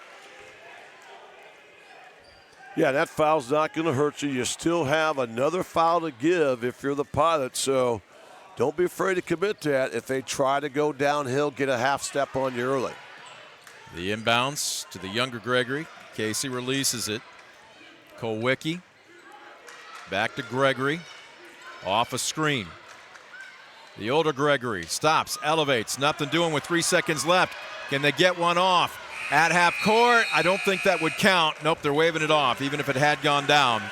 Yeah, that foul's not going to hurt you. You still have another foul to give if you're the Pilots, so don't be afraid to commit that. If they try to go downhill, get a half step on you early. The inbounds to the younger Gregory. Casey releases it. Kowicki back to Gregory. Off a screen. The older Gregory stops, elevates, nothing doing with 3 seconds left. Can they get one off? At half court, I don't think that would count. Nope, they're waving it off, even if it had gone down.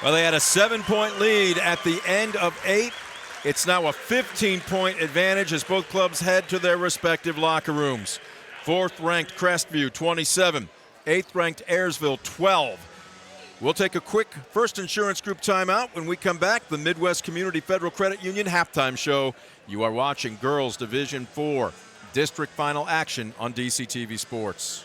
Well, they had a 7-point lead at the end of 8. It's now a 15-point advantage as both clubs head to their respective locker rooms. 4th-ranked Crestview, 27. 8th-ranked Ayersville, 12. We'll take a quick First Insurance Group timeout. When we come back, the Midwest Community Federal Credit Union halftime show. You are watching Girls Division 4 District Final action on DCTV Sports.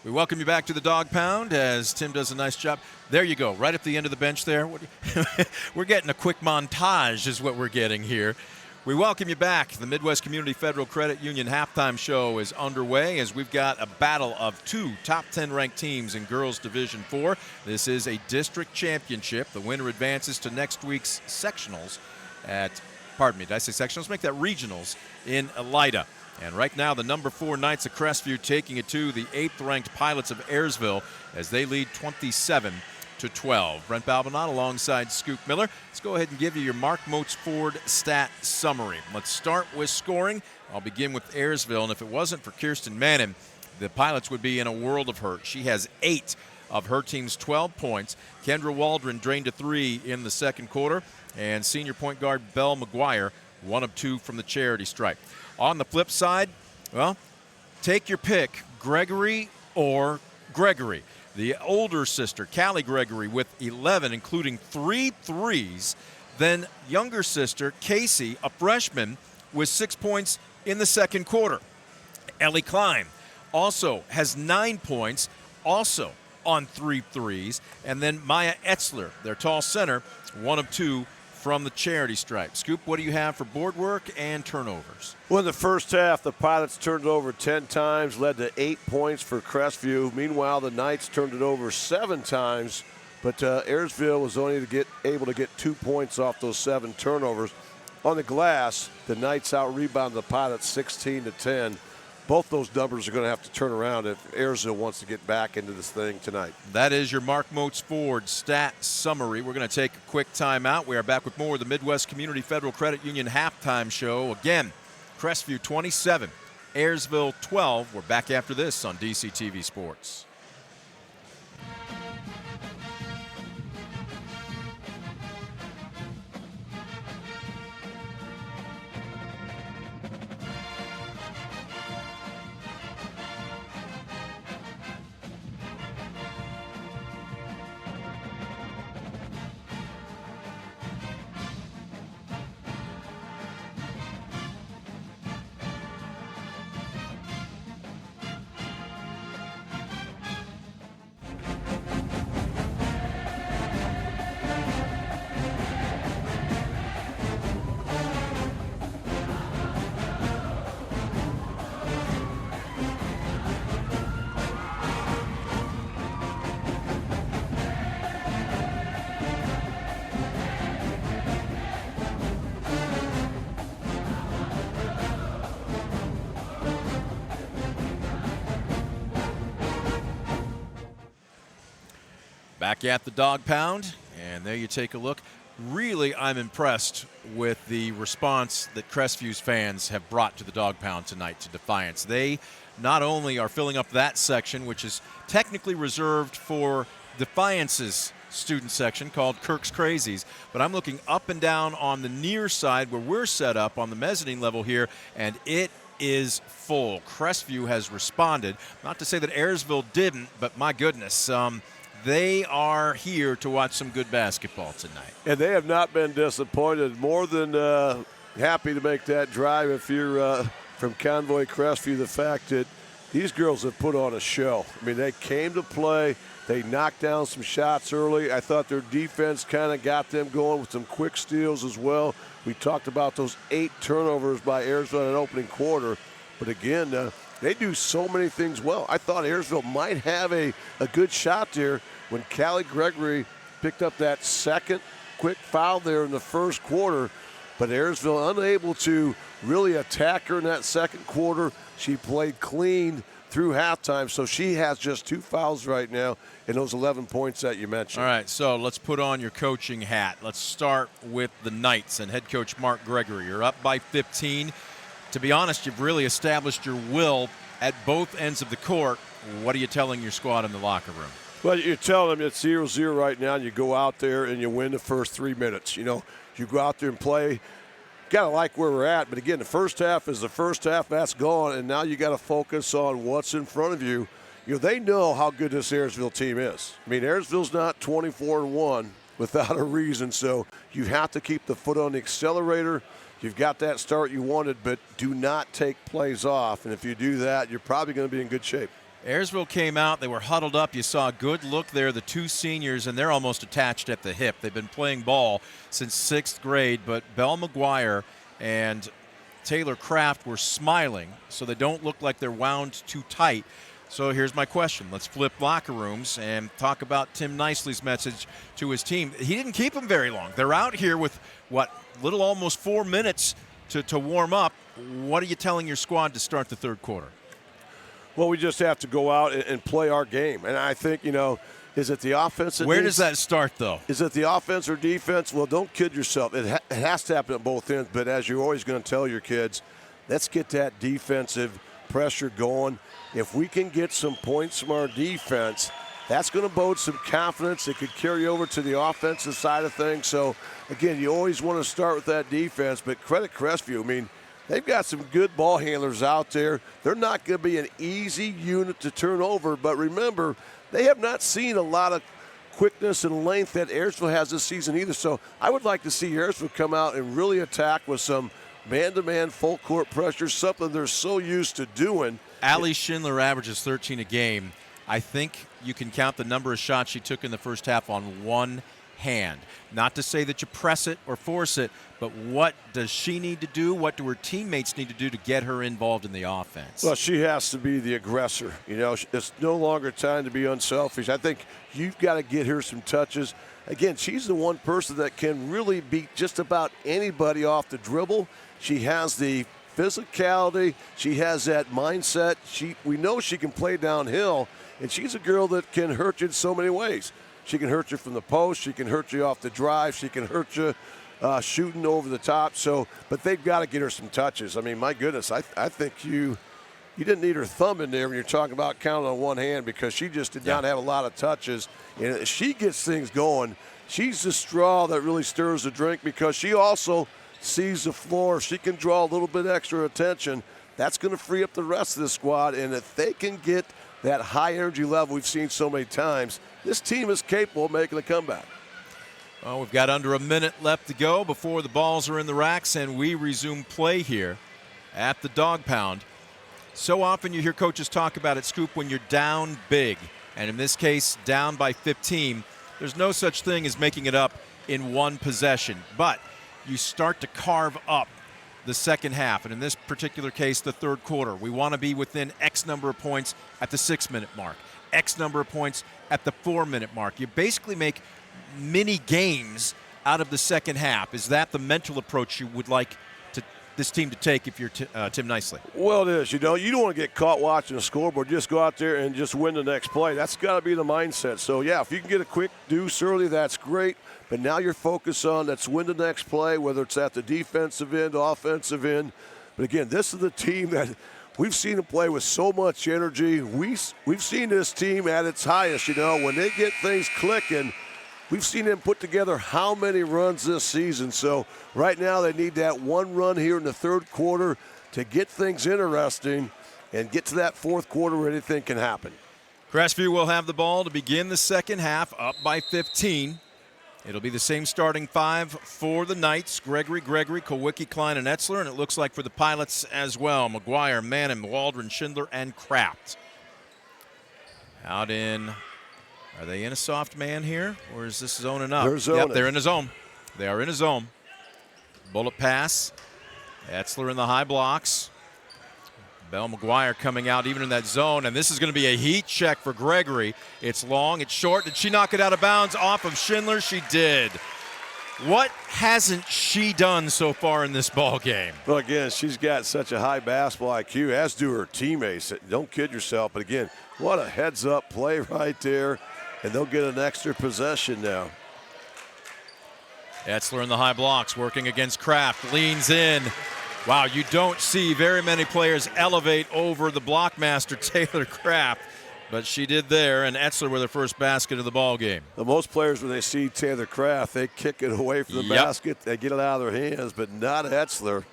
We welcome you back to the Dog Pound as Tim does a nice job. There you go, right at the end of the bench there. We're getting a quick montage is what we're getting here. We welcome you back. The Midwest Community Federal Credit Union halftime show is underway as we've got a battle of two top 10 ranked teams in Girls Division 4. This is a district championship. The winner advances to next week's sectionals did I say sectionals? Make that regionals in Elida. And right now, the number 4 Knights of Crestivew taking it to the 8th-ranked Pilots of Ayersville as they lead 27-12. Brent Balbinot alongside Scoop Miller. Let's go ahead and give you your Mark Moats Ford stat summary. Let's start with scoring. I'll begin with Ayersville, and if it wasn't for Kirsten Manning, the Pilots would be in a world of hurt. She has 8 of her team's 12 points. Kendra Waldron drained a 3 in the second quarter, and senior point guard Belle McGuire, 1 of 2 from the charity stripe. On the flip side, well, take your pick, Gregory or Gregory. The older sister, Callie Gregory, with 11, including 3 threes. Then younger sister, Casey, a freshman, with 6 points in the second quarter. Ellie Klein also has 9 points, also on 3 threes. And then Maya Etzler, their tall center, 1 of 2 from the charity stripe. Scoop, what do you have for board work and turnovers? Well, in the first half, the Pilots turned it over 10 times, led to 8 points for Crestivew. Meanwhile, the Knights turned it over 7 times, but Ayersville was only able to get 2 points off those 7 turnovers. On the glass, the Knights out-rebounded the Pilots 16-10. Both those numbers are going to have to turn around if Ayersville wants to get back into this thing tonight. That is your Mark Moats Ford stat summary. We're going to take a quick timeout. We are back with more of the Midwest Community Federal Credit Union halftime show. Again, Crestivew 27, Ayersville 12. We're back after this on DCTV Sports. Back at the Dog Pound, and there you take a look. Really, I'm impressed with the response that Crestview's fans have brought to the Dog Pound tonight to Defiance. They not only are filling up that section, which is technically reserved for Defiance's student section called Kirk's Crazies, but I'm looking up and down on the near side where we're set up on the mezzanine level here, and it is full. Crestivew has responded. Not to say that Ayersville didn't, but my goodness, they are here to watch some good basketball tonight. And they have not been disappointed. More than happy to make that drive if you're from Convoy Crestivew. The fact that these girls have put on a show. I mean, they came to play. They knocked down some shots early. I thought their defense kind of got them going with some quick steals as well. We talked about those 8 turnovers by Ayersville in an opening quarter. But again, they do so many things well. I thought Ayersville might have a good shot there when Callie Gregory picked up that second quick foul there in the first quarter. But Ayersville unable to really attack her in that second quarter. She played clean through halftime, so she has just 2 fouls right now in those 11 points that you mentioned. All right, so let's put on your coaching hat. Let's start with the Knights and head coach Mark Gregory. You're up by 15. To be honest, you've really established your will at both ends of the court. What are you telling your squad in the locker room? Well, you're telling them it's 0-0 right now, and you go out there and you win the first 3 minutes. You know, you go out there and play. Kind of like where we're at, but again, the first half is the first half. That's gone, and now you got to focus on what's in front of you. You know, they know how good this Ayersville team is. I mean, Ayersville's not 24-1 without a reason, so you have to keep the foot on the accelerator. You've got that start you wanted, but do not take plays off, and if you do that, you're probably going to be in good shape. Ayersville came out. They were huddled up. You saw a good look there, the 2 seniors, and they're almost attached at the hip. They've been playing ball since 6th grade, but Belle McGuire and Taylor Kraft were smiling, so they don't look like they're wound too tight. So here's my question. Let's flip locker rooms and talk about Tim Nicely's message to his team. He didn't keep them very long. They're out here with, almost 4 minutes to warm up. What are you telling your squad to start the third quarter? Well, we just have to go out and play our game. And I think, is it the offense? Where does that start, though? Is it the offense or defense? Well, don't kid yourself. It has to happen at both ends. But as you're always going to tell your kids, let's get that defensive pressure going. If we can get some points from our defense, that's going to bode some confidence. It could carry over to the offensive side of things. So, again, you always want to start with that defense. But credit Crestivew. I mean, they've got some good ball handlers out there. They're not going to be an easy unit to turn over. But remember, they have not seen a lot of quickness and length that Ayersville has this season either. So I would like to see Ayersville come out and really attack with some man-to-man full court pressure, something they're so used to doing. Allie Schindler averages 13 a game. I think you can count the number of shots she took in the first half on one hand. Not to say that you press it or force it, but what does she need to do? What do her teammates need to do to get her involved in the offense? Well, she has to be the aggressor. It's no longer time to be unselfish. I think you've got to get her some touches. Again, she's the one person that can really beat just about anybody off the dribble. She has the physicality. She has that mindset. We know she can play downhill, and she's a girl that can hurt you in so many ways. She can hurt you from the post. She can hurt you off the drive. She can hurt you shooting over the top. But they've got to get her some touches. I mean, my goodness, I think you didn't need her thumb in there when you're talking about counting on one hand, because she just did not have a lot of touches. And if she gets things going, she's the straw that really stirs the drink, because she also sees the floor. She can draw a little bit extra attention. That's going to free up the rest of the squad. And if they can get that high energy level we've seen so many times, this team is capable of making a comeback. Well, we've got under a minute left to go before the balls are in the racks and we resume play here at the Dog Pound. So often you hear coaches talk about it, Scoop, when you're down big. And in this case, down by 15. There's no such thing as making it up in one possession. But you start to carve up the second half, and in this particular case, the third quarter. We want to be within X number of points at the 6-minute mark, X number of points at the 4-minute mark. You basically make mini games out of the second half. Is that the mental approach you would like this team to take if you're Tim Nicely? Well, it is. You don't want to get caught watching the scoreboard. Just go out there and just win the next play. That's got to be the mindset. So, yeah, if you can get a quick deuce early, that's great. But now you're focused on let's win the next play, whether it's at the defensive end, offensive end. But, again, this is the team that we've seen them play with so much energy. We've seen this team at its highest, when they get things clicking. We've seen them put together how many runs this season. So right now they need that one run here in the third quarter to get things interesting and get to that fourth quarter where anything can happen. Crestivew will have the ball to begin the second half, up by 15. It'll be the same starting five for the Knights: Gregory, Kowicki, Klein, and Etzler. And it looks like for the Pilots as well: McGuire, Manning, Waldron, Schindler, and Kraft. Out in, are they in a soft man here, or is this zoning up? They're zoning. Yep, they're in a zone. They are in a zone. Bullet pass. Etzler in the high blocks. Bell McGuire coming out even in that zone, and this is going to be a heat check for Gregory. It's long, it's short. Did she knock it out of bounds off of Schindler? She did. What hasn't she done so far in this ball game? Well, again, she's got such a high basketball IQ, as do her teammates. Don't kid yourself. But again, what a heads-up play right there, and they'll get an extra possession now. Etzler in the high blocks, working against Kraft, leans in. Wow, you don't see very many players elevate over the blockmaster Taylor Kraft, but she did there, and Etzler with her first basket of the ball game. Most players, when they see Taylor Kraft, they kick it away from the basket. They get it out of their hands, but not Etzler.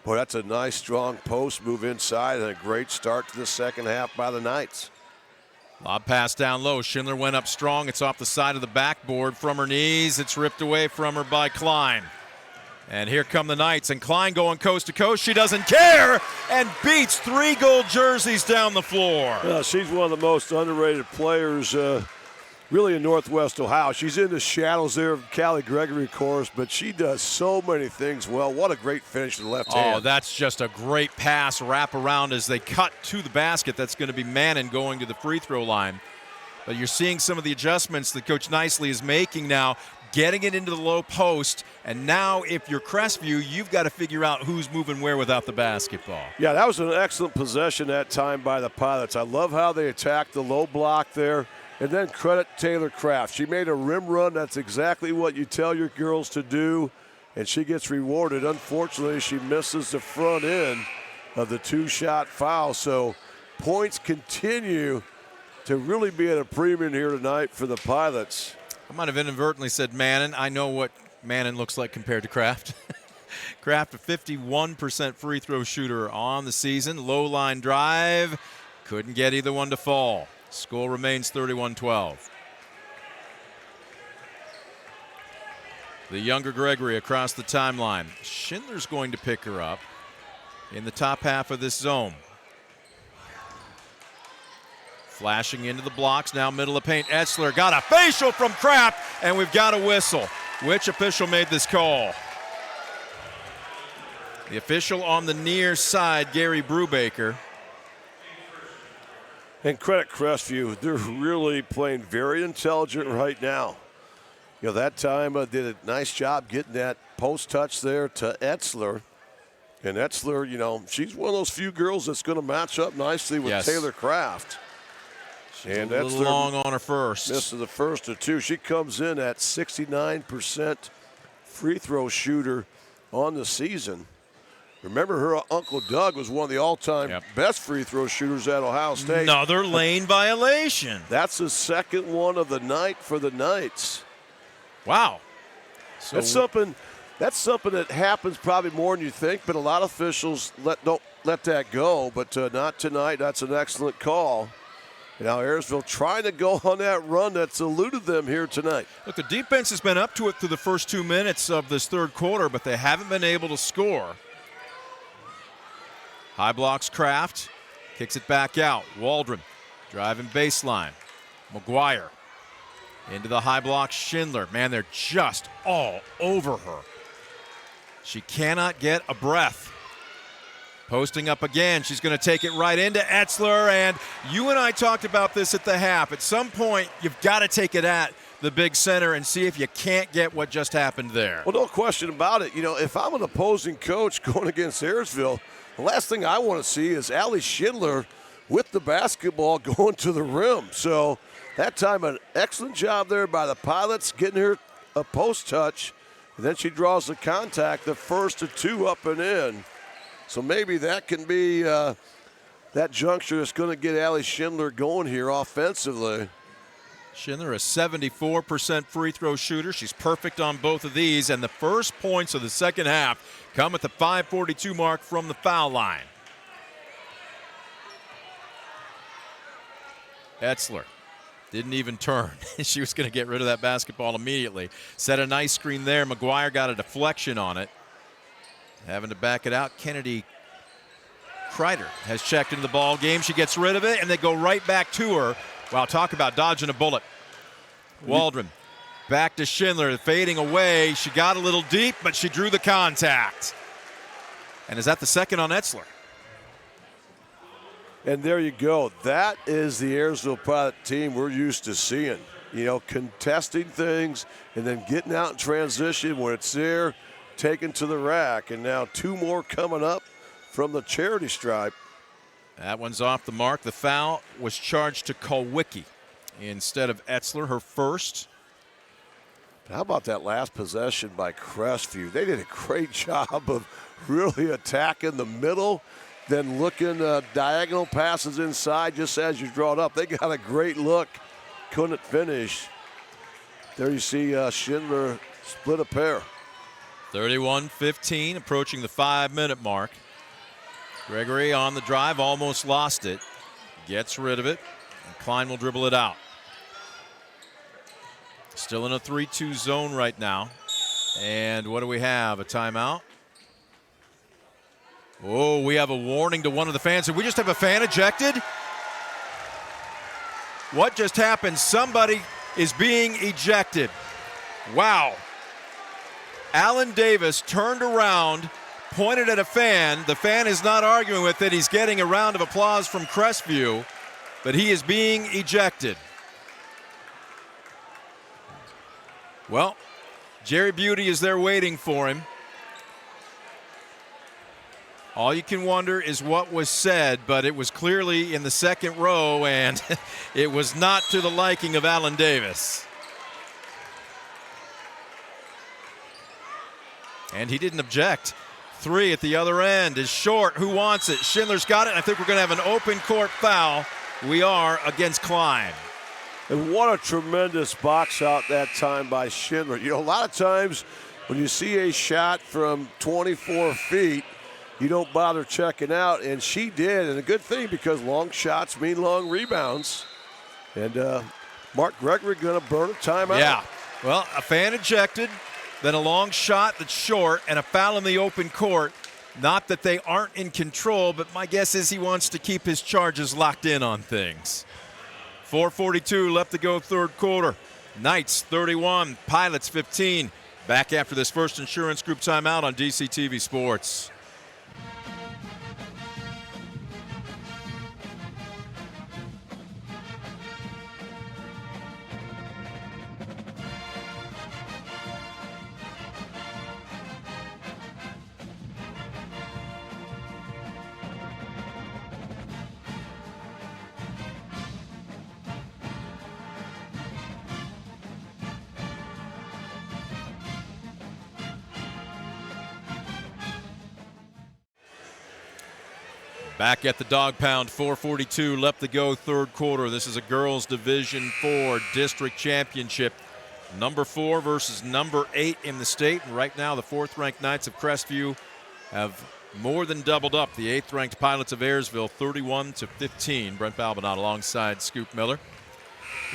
Boy, that's a nice, strong post move inside and a great start to the second half by the Knights. Lob pass down low. Schindler went up strong. It's off the side of the backboard from her knees. It's ripped away from her by Klein. And here come the Knights, and Klein going coast to coast. She doesn't care and beats 3 gold jerseys down the floor. Yeah, she's one of the most underrated players really in Northwest Ohio. She's in the shadows there of Callie Gregory, of course, but she does so many things well. What a great finish to the left hand. Oh, that's just a great pass wrap around as they cut to the basket. That's going to be Manning going to the free throw line. But you're seeing some of the adjustments that Coach Nicely is making now, getting it into the low post, and now if you're Crestivew, you've got to figure out who's moving where without the basketball. Yeah, that was an excellent possession that time by the Pilots. I love how they attacked the low block there, and then credit Taylor Kraft. She made a rim run. That's exactly what you tell your girls to do, and she gets rewarded. Unfortunately, she misses the front end of the 2-shot foul, so points continue to really be at a premium here tonight for the Pilots. I might have inadvertently said Manning. I know what Manning looks like compared to Kraft. Kraft, a 51% free throw shooter on the season. Low line drive. Couldn't get either one to fall. Score remains 31-12. The younger Gregory across the timeline. Schindler's going to pick her up in the top half of this zone. Flashing into the blocks, now middle of paint. Etzler got a facial from Kraft, and we've got a whistle. Which official made this call? The official on the near side, Gary Brubaker. And credit Crestivew, they're really playing very intelligent right now. That time did a nice job getting that post touch there to Etzler. And Etzler, she's one of those few girls that's going to match up nicely with Taylor Kraft. And that's long on her first. Misses the first of 2. She comes in at 69% free throw shooter on the season. Remember, her uncle Doug was one of the all-time best free throw shooters at Ohio State. Another lane violation. That's the second one of the night for the Knights. Wow. So that's something that happens probably more than you think, but a lot of officials don't let that go. But not tonight. That's an excellent call. Now Ayersville trying to go on that run that's eluded them here tonight. Look, the defense has been up to it through the first 2 minutes of this third quarter, but they haven't been able to score. High blocks Kraft, kicks it back out. Waldron driving baseline. McGuire into the high block Schindler. Man, they're just all over her. She cannot get a breath. Posting up again. She's going to take it right into Etzler. And you and I talked about this at the half. At some point, you've got to take it at the big center and see if you can't get what just happened there. Well, no question about it. If I'm an opposing coach going against Ayersville, the last thing I want to see is Allie Schindler with the basketball going to the rim. So that time, an excellent job there by the Pilots, getting her a post touch. And then she draws the contact, the first of 2 up and in. So maybe that can be that juncture that's going to get Allie Schindler going here offensively. Schindler, a 74% free throw shooter. She's perfect on both of these, and the first points of the second half come at the 5:42 mark from the foul line. Etzler didn't even turn. She was going to get rid of that basketball immediately. Set a nice screen there. McGuire got a deflection on it. Having to back it out, Kennedy Kreider has checked into the ball game. She gets rid of it, and they go right back to her. Wow, talk about dodging a bullet. Waldron back to Schindler, fading away. She got a little deep, but she drew the contact. And is that the second on Etzler? And there you go. That is the Ayersville Pilot team we're used to seeing. You know, contesting things and then getting out in transition when it's there, taken to the rack. And now two more coming up from the charity stripe. That one's off the mark. The foul was charged to Kulwicki instead of Etzler, her first. How about that last possession by Crestivew? They did a great job of really attacking the middle, then looking diagonal passes inside just as you draw it up. They got a great look. Couldn't finish. There you see Schindler split a pair. 31-15, approaching the 5-minute mark. Gregory on the drive, almost lost it. Gets rid of it, and Klein will dribble it out. Still in a 3-2 zone right now. And what do we have? A timeout? Oh, we have a warning to one of the fans. Did we just have a fan ejected? What just happened? Somebody is being ejected. Wow. Alan Davis turned around, pointed at a fan. The fan is not arguing with it. He's getting a round of applause from Crestivew, but he is being ejected. Well, Jerry Beauty is there waiting for him. All you can wonder is what was said, but it was clearly in the second row, and it was not to the liking of Alan Davis. And he didn't object. Three at the other end is short. Who wants it? Schindler's got it. I think we're going to have an open court foul. We are against Klein. And what a tremendous box out that time by Schindler. You know, a lot of times when you see a shot from 24 feet, you don't bother checking out, and she did. And a good thing, because long shots mean long rebounds. And Mark Gregory going to burn a timeout. Yeah. Well, a fan ejected, then a long shot that's short, and a foul in the open court. Not that they aren't in control, but my guess is he wants to keep his charges locked in on things. 4:42 left to go third quarter. Knights 31, Pilots 15. Back after this First Insurance Group timeout on DCTV Sports. Back at the dog pound, 4:42 left to go third quarter. This is a girls Division IV district championship. Number 4 versus number 8 in the state. And right now the 4th-ranked Knights of Crestivew have more than doubled up the 8th-ranked Pilots of Ayersville, 31-15. Brent Balbinot alongside Scoop Miller.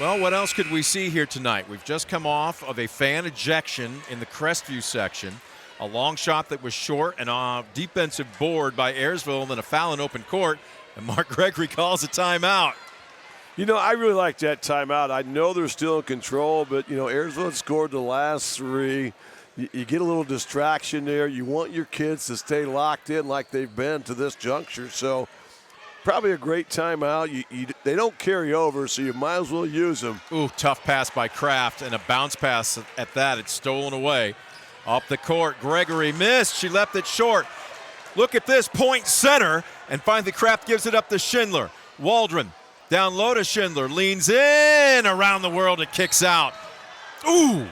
Well, what else could we see here tonight? We've just come off of a fan ejection in the Crestivew section. A long shot that was short and a defensive board by Ayersville, and then a foul in open court, and Mark Gregory calls a timeout. You know, I really like that timeout. I know they're still in control, but, you know, Ayersville had scored the last 3. You get a little distraction there. You want your kids to stay locked in like they've been to this juncture. So probably a great timeout. They don't carry over, so you might as well use them. Ooh, tough pass by Kraft, and a bounce pass at that. It's stolen away. Up the court, Gregory missed. She left it short. Look at this, point center, and finally Kraft gives it up to Schindler. Waldron down low to Schindler, leans in, around the world, it kicks out. Ooh!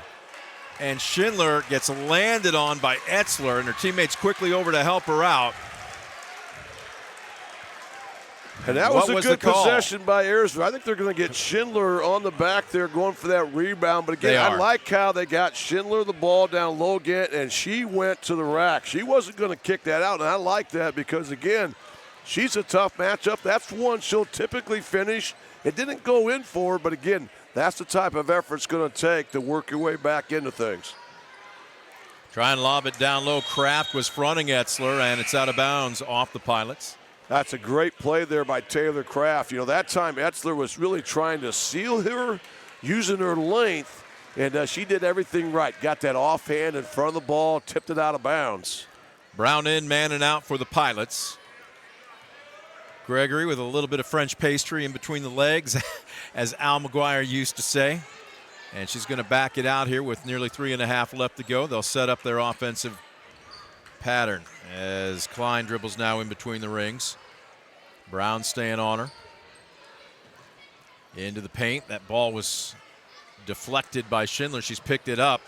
And Schindler gets landed on by Etzler, and her teammates quickly over to help her out. And that was What a was good the call? possession by Ayersville. I think they're going to get Schindler on the back there going for that rebound. But again, I like how they got Schindler the ball down low again, and she went to the rack. She wasn't going to kick that out, and I like that because, again, she's a tough matchup. That's one she'll typically finish. It didn't go in for her, but again, that's the type of effort it's going to take to work your way back into things. Try and lob it down low. Kraft was fronting Etzler, and it's out of bounds off the Pilots. That's a great play there by Taylor Kraft. You know, that time Etzler was really trying to seal her, using her length, and she did everything right. Got that offhand in front of the ball, tipped it out of bounds. Brown in, man and out for the Pilots. Gregory with a little bit of French pastry in between the legs, as Al McGuire used to say. And she's going to back it out here with nearly 3.5 left to go. They'll set up their offensive pattern as Klein dribbles now in between the rings. Brown staying on her. Into the paint. That ball was deflected by Schindler. She's picked it up.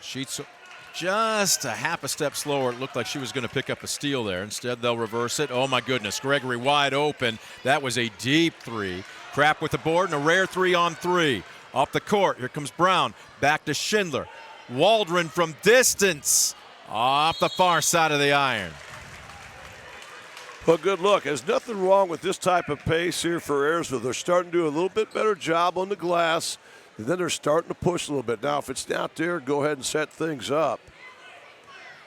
Sheets just a half a step slower. It looked like she was going to pick up a steal there. Instead, they'll reverse it. Oh, my goodness. Gregory wide open. That was a deep three. Kraft with the board and a rare 3-on-3. Off the court. Here comes Brown. Back to Schindler. Waldron from distance. Off the far side of the iron. Well, good look. There's nothing wrong with this type of pace here for Ayersville. They're starting to do a little bit better job on the glass, and then they're starting to push a little bit. Now, if it's out there, go ahead and set things up.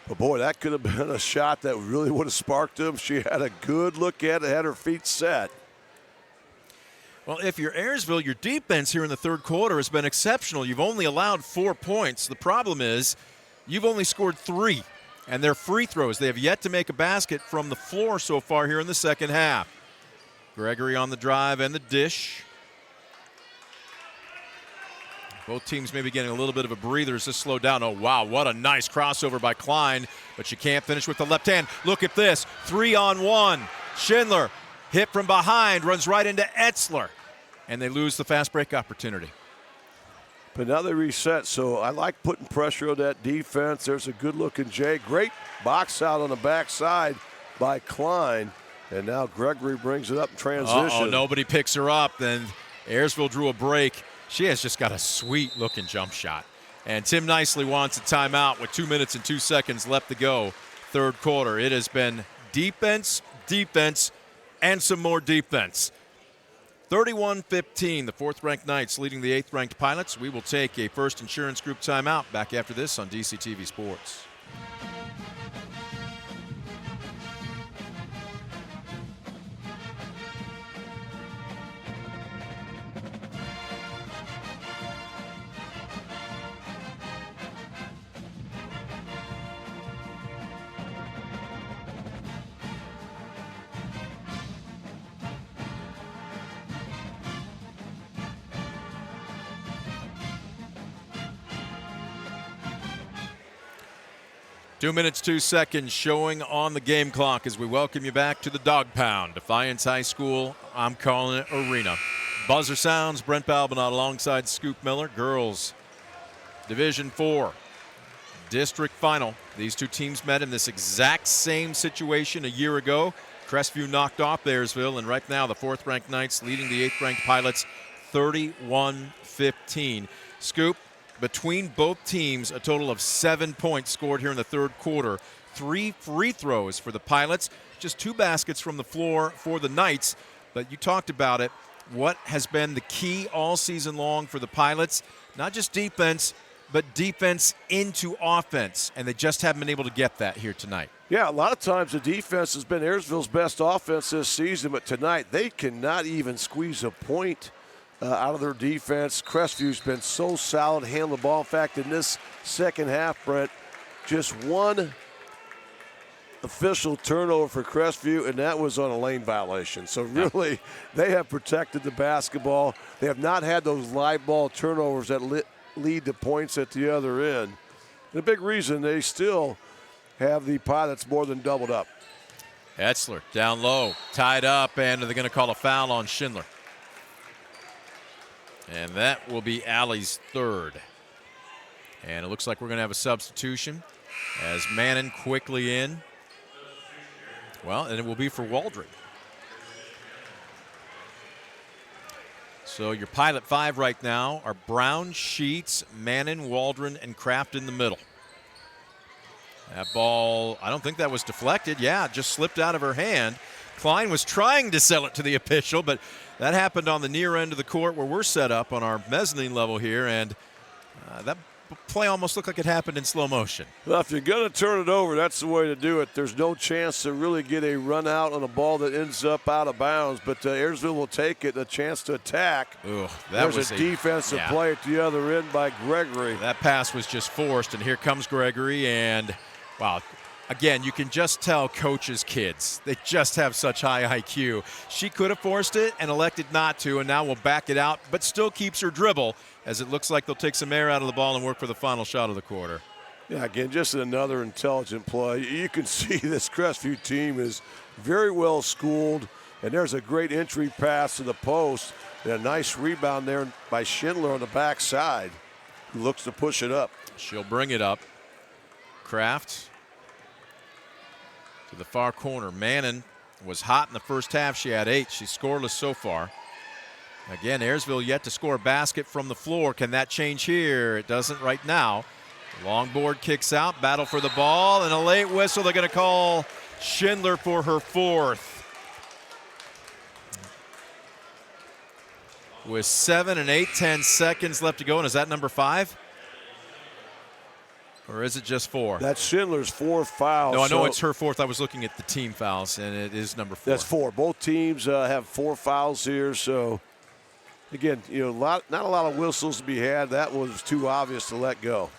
But, boy, that could have been a shot that really would have sparked them. She had a good look at it, had her feet set. Well, if you're Ayersville, your defense here in the third quarter has been exceptional. You've only allowed 4 points. The problem is you've only scored 3. And their free throws, they have yet to make a basket from the floor so far here in the second half. Gregory on the drive and the dish. Both teams maybe getting a little bit of a breather as this slowed down. Oh, wow, what a nice crossover by Klein, but she can't finish with the left hand. Look at this, 3-on-1. Schindler hit from behind, runs right into Etzler, and they lose the fast break opportunity. But now they reset, so I like putting pressure on that defense. There's a good-looking Jay. Great box out on the backside by Klein. And now Gregory brings it up in transition. Oh, nobody picks her up. Then Ayersville drew a break. She has just got a sweet-looking jump shot. And Tim Nicely wants a timeout with 2 minutes and 2 seconds left to go, third quarter. It has been defense, defense, and some more defense. 31-15, the fourth-ranked Knights leading the eighth-ranked Pilots. We will take a First Insurance Group timeout. Back after this on DCTV Sports. 2 minutes, 2 seconds showing on the game clock as we welcome you back to the Dog Pound. Defiance High School, I'm calling it Arena. Buzzer sounds, Brent Balbinot alongside Scoop Miller. Girls Division 4 District Final. These two teams met in this exact same situation a year ago. Crestivew knocked off Ayersville, and right now the fourth-ranked Knights leading the eighth-ranked Pilots 31-15. Scoop, between both teams, a total of 7 points scored here in the third quarter. 3 free throws for the Pilots, just 2 baskets from the floor for the Knights. But you talked about it. What has been the key all season long for the Pilots? Not just defense, but defense into offense. And they just haven't been able to get that here tonight. Yeah, a lot of times the defense has been Ayersville's best offense this season, but tonight they cannot even squeeze a point out of their defense. Crestview's been so solid, handling the ball. In fact, in this second half, Brent, just 1 official turnover for Crestivew, and that was on a lane violation. So really, they have protected the basketball. They have not had those live ball turnovers that lead to points at the other end. The big reason they still have the Pilots more than doubled up. Etzler down low, tied up, and they're going to call a foul on Schindler. And that will be Allie's third. And it looks like we're going to have a substitution as Mannon quickly in. Well, and it will be for Waldron. So your Pilot 5 right now are Brown, Sheets, Mannon, Waldron, and Kraft in the middle. That ball, I don't think that was deflected. Yeah, it just slipped out of her hand. Klein was trying to sell it to the official, but that happened on the near end of the court where we're set up on our mezzanine level here, and that play almost looked like it happened in slow motion. Well, if you're going to turn it over, that's the way to do it. There's no chance to really get a run out on a ball that ends up out of bounds, but Ayersville will take it, a chance to attack. Ooh, There's a defensive play at the other end by Gregory. That pass was just forced, and here comes Gregory, and wow. Again, you can just tell coaches' kids. They just have such high IQ. She could have forced it and elected not to, and now will back it out, but still keeps her dribble as it looks like they'll take some air out of the ball and work for the final shot of the quarter. Yeah, again, just another intelligent play. You can see this Crestivew team is very well schooled, and there's a great entry pass to the post and a nice rebound there by Schindler on the backside, who looks to push it up. She'll bring it up. Kraft to the far corner. Mannon was hot in the first half. She had 8. She's scoreless so far. Again, Ayersville yet to score a basket from the floor. Can that change here? It doesn't right now. Long board kicks out. Battle for the ball and a late whistle. They're going to call Schindler for her 4th. With 7 and 8/10 seconds left to go. And is that number 5? Or is it just 4? That's Schindler's 4th foul. No, I know it's her 4th. I was looking at the team fouls, and it is number 4. That's 4. Both teams have 4 fouls here. So, again, not a lot of whistles to be had. That was too obvious to let go.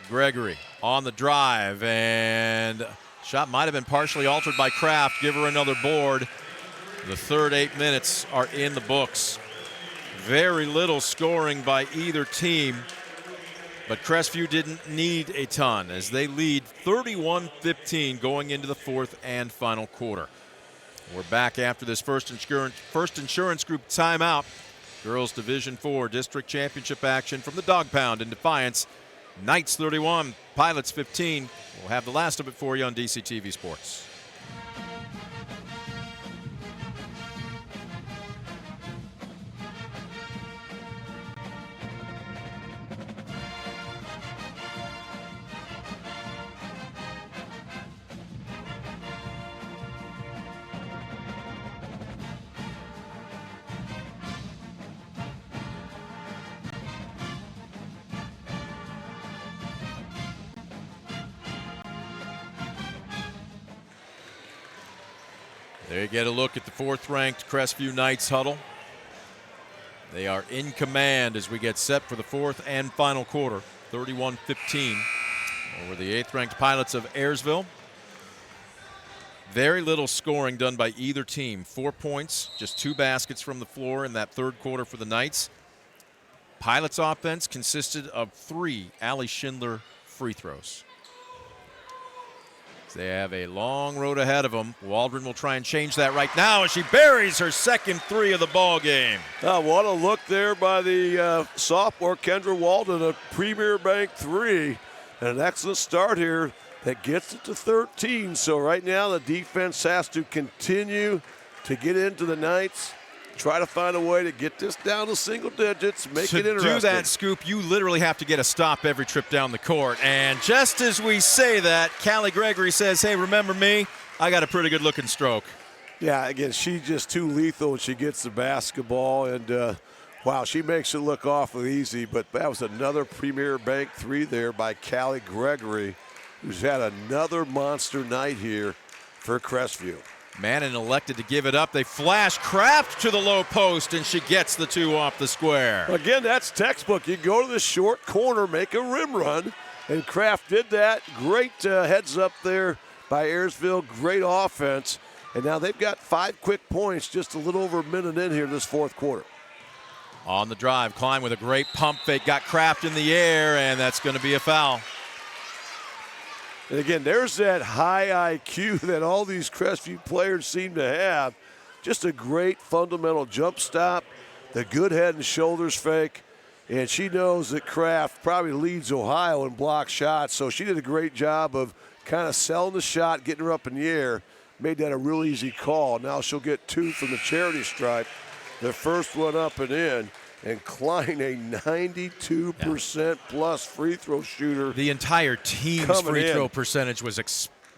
Gregory on the drive, and shot might have been partially altered by Kraft. Give her another board. The third 8 minutes are in the books. Very little scoring by either team. But Crestivew didn't need a ton as they lead 31-15 going into the 4th and final quarter. We're back after this first insurance group timeout. Girls Division IV District Championship action from the Dog Pound in Defiance. Knights 31, Pilots 15. We'll have the last of it for you on DCTV Sports. There you get a look at the 4th-ranked Crestivew Knights huddle. They are in command as we get set for the 4th and final quarter, 31-15 over the 8th-ranked Pilots of Ayersville. Very little scoring done by either team. 4 points, just 2 baskets from the floor in that third quarter for the Knights. Pilots' offense consisted of 3 Allie Schindler free throws. They have a long road ahead of them. Waldron will try and change that right now as she buries her second 3 of the ball game. What a look there by the sophomore Kendra Waldron, a Premier Bank 3. And an excellent start here that gets it to 13. So right now the defense has to continue to get into the Knights. Try to find a way to get this down to single digits, make it interesting. To do that, Scoop, you literally have to get a stop every trip down the court. And just as we say that, Callie Gregory says, hey, remember me? I got a pretty good-looking stroke. Yeah, again, she's just too lethal when she gets the basketball. And, wow, she makes it look awfully easy. But that was another Premier Bank 3 there by Callie Gregory, who's had another monster night here for Crestivew. Mannon elected to give it up. They flash Kraft to the low post, and she gets the 2 off the square. Again, that's textbook. You go to the short corner, make a rim run, and Kraft did that. Great heads up there by Ayersville. Great offense. And now they've got 5 quick points, just a little over a minute in here this fourth quarter. On the drive, Klein with a great pump fake. Got Kraft in the air, and that's going to be a foul. And again, there's that high IQ that all these Crestivew players seem to have. Just a great fundamental jump stop, the good head and shoulders fake. And she knows that Kraft probably leads Ohio in block shots, so she did a great job of kind of selling the shot, getting her up in the air, made that a real easy call. Now she'll get 2 from the charity stripe. The first one up and in. And Klein, a 92% plus free throw shooter. The entire team's free throw percentage was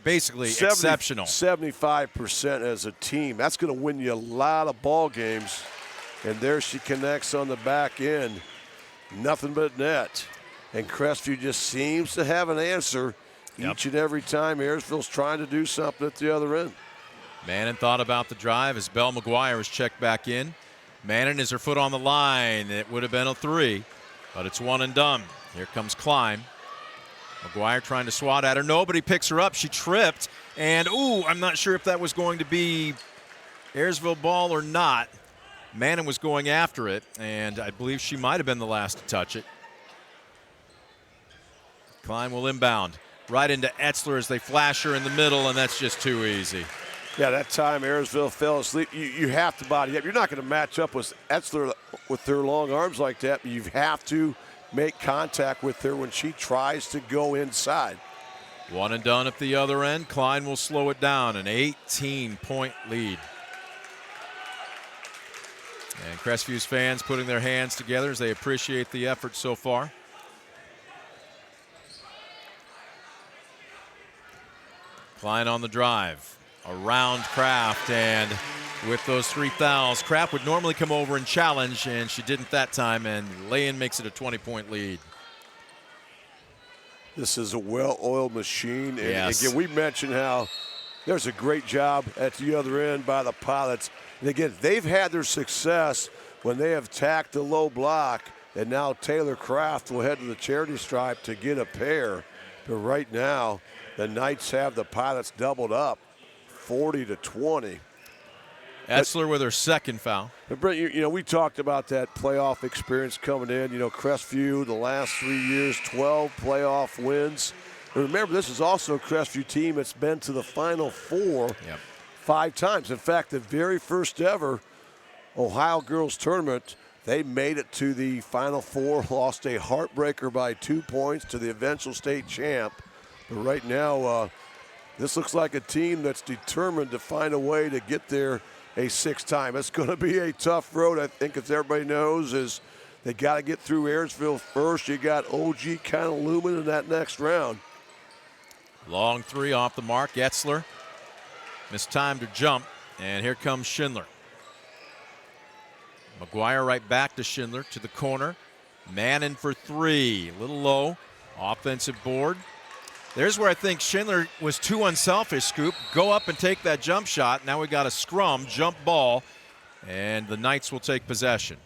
basically exceptional. 75% as a team. That's going to win you a lot of ball games. And there she connects on the back end. Nothing but net. And Crestivew just seems to have an answer each and every time Ayersville's trying to do something at the other end. Mannon thought about the drive as Belle McGuire was checked back in. Mannon is her foot on the line. It would have been a 3, but it's one and done. Here comes Klein. McGuire trying to swat at her. Nobody picks her up. She tripped. And, I'm not sure if that was going to be Ayersville ball or not. Mannon was going after it, and I believe she might have been the last to touch it. Klein will inbound. Right into Etzler as they flash her in the middle, and that's just too easy. Yeah, that time Ayersville fell asleep. You have to body up. You're not going to match up with Etzler with their long arms like that, but you have to make contact with her when she tries to go inside. One and done at the other end. Klein will slow it down, an 18-point lead. And Crestview's fans putting their hands together as they appreciate the effort so far. Klein on the drive. Around Kraft, and with those 3 fouls, Kraft would normally come over and challenge, and she didn't that time, and lay-in makes it a 20-point lead. This is a well-oiled machine. And yes. Again, we mentioned how there's a great job at the other end by the Pilots. And again, they've had their success when they have tacked the low block, and now Taylor Kraft will head to the charity stripe to get a pair. But right now, the Knights have the Pilots doubled up. 40-20. Etzler with her second foul. But Brent, you know, we talked about that playoff experience coming in. You know, Crestivew, the last 3 years, 12 playoff wins. And remember, this is also a Crestivew team that's been to the Final Four 5 times. In fact, the very first ever Ohio Girls Tournament, they made it to the Final Four, lost a heartbreaker by 2 points to the eventual state champ. But right now, this looks like a team that's determined to find a way to get there a 6th time. It's going to be a tough road, I think, as everybody knows, is they got to get through Ayersville first. You got OG kind of looming in that next round. Long 3 off the mark. Etzler mistimed her jump, and here comes Schindler. McGuire right back to Schindler to the corner. Mannon for 3. A little low. Offensive board. There's where I think Schindler was too unselfish, Scoop. Go up and take that jump shot. Now we got a scrum, jump ball, and the Knights will take possession.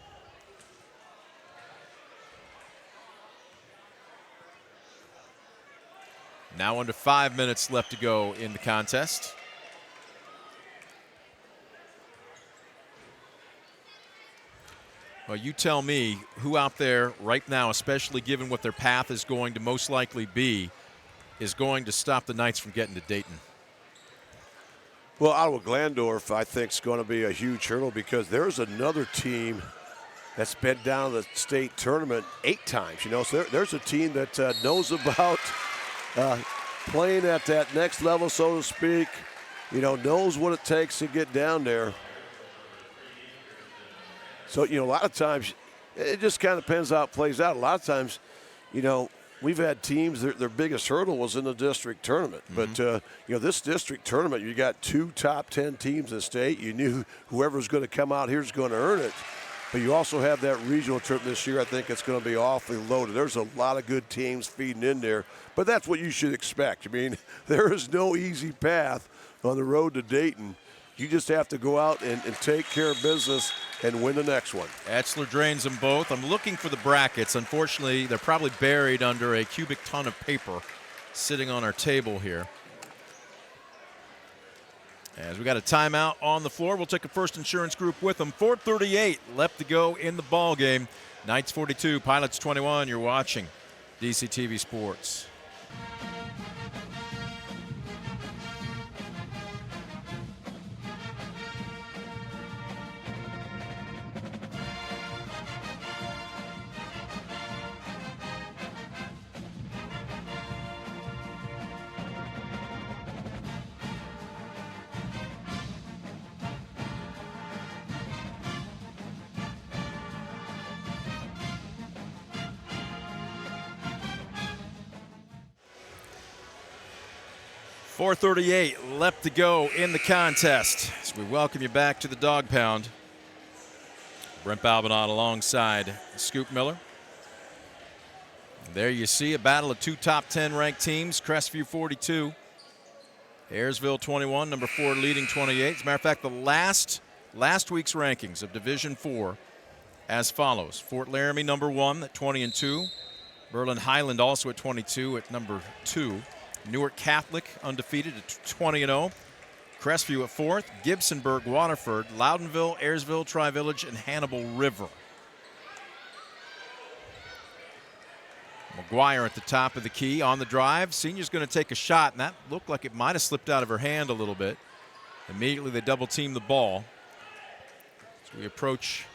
Now under 5 minutes left to go in the contest. Well, you tell me who out there right now, especially given what their path is going to most likely be, is going to stop the Knights from getting to Dayton. Well, Ottawa Glandorf, I think, is going to be a huge hurdle because there's another team that's been down to the state tournament 8 times. You know, so there's a team that knows about playing at that next level, so to speak. You know, knows what it takes to get down there. So, you know, a lot of times it just kind of depends how it plays out. A lot of times, you know, we've had teams, their biggest hurdle was in the district tournament. But, you know, this district tournament, you got 2 top 10 teams in the state. You knew whoever's going to come out here is going to earn it. But you also have that regional tournament this year. I think it's going to be awfully loaded. There's a lot of good teams feeding in there. But that's what you should expect. I mean, there is no easy path on the road to Dayton. You just have to go out and take care of business and win the next one. Etzler drains them both. I'm looking for the brackets. Unfortunately, they're probably buried under a cubic ton of paper sitting on our table here. As we got a timeout on the floor, we'll take a First Insurance Group with them. 4:38 left to go in the ball game. Knights 42, Pilots 21. You're watching DCTV Sports. 4:38 left to go in the contest. As we welcome you back to the Dog Pound. Brent Balbinot alongside Scoop Miller. There you see a battle of two top 10 ranked teams. Crestivew 42, Ayersville 21, number 4 leading 28. As a matter of fact, the last week's rankings of Division 4 as follows. Fort Laramie number 1 at 20-2. Berlin Highland also at 22 at number 2. Newark Catholic undefeated at 20-0. Crestivew at 4th. Gibsonburg, Waterford, Loudonville, Ayersville, Tri-Village, and Hannibal River. McGuire at the top of the key on the drive. Senior's going to take a shot, and that looked like it might have slipped out of her hand a little bit. Immediately they double team the ball as we approach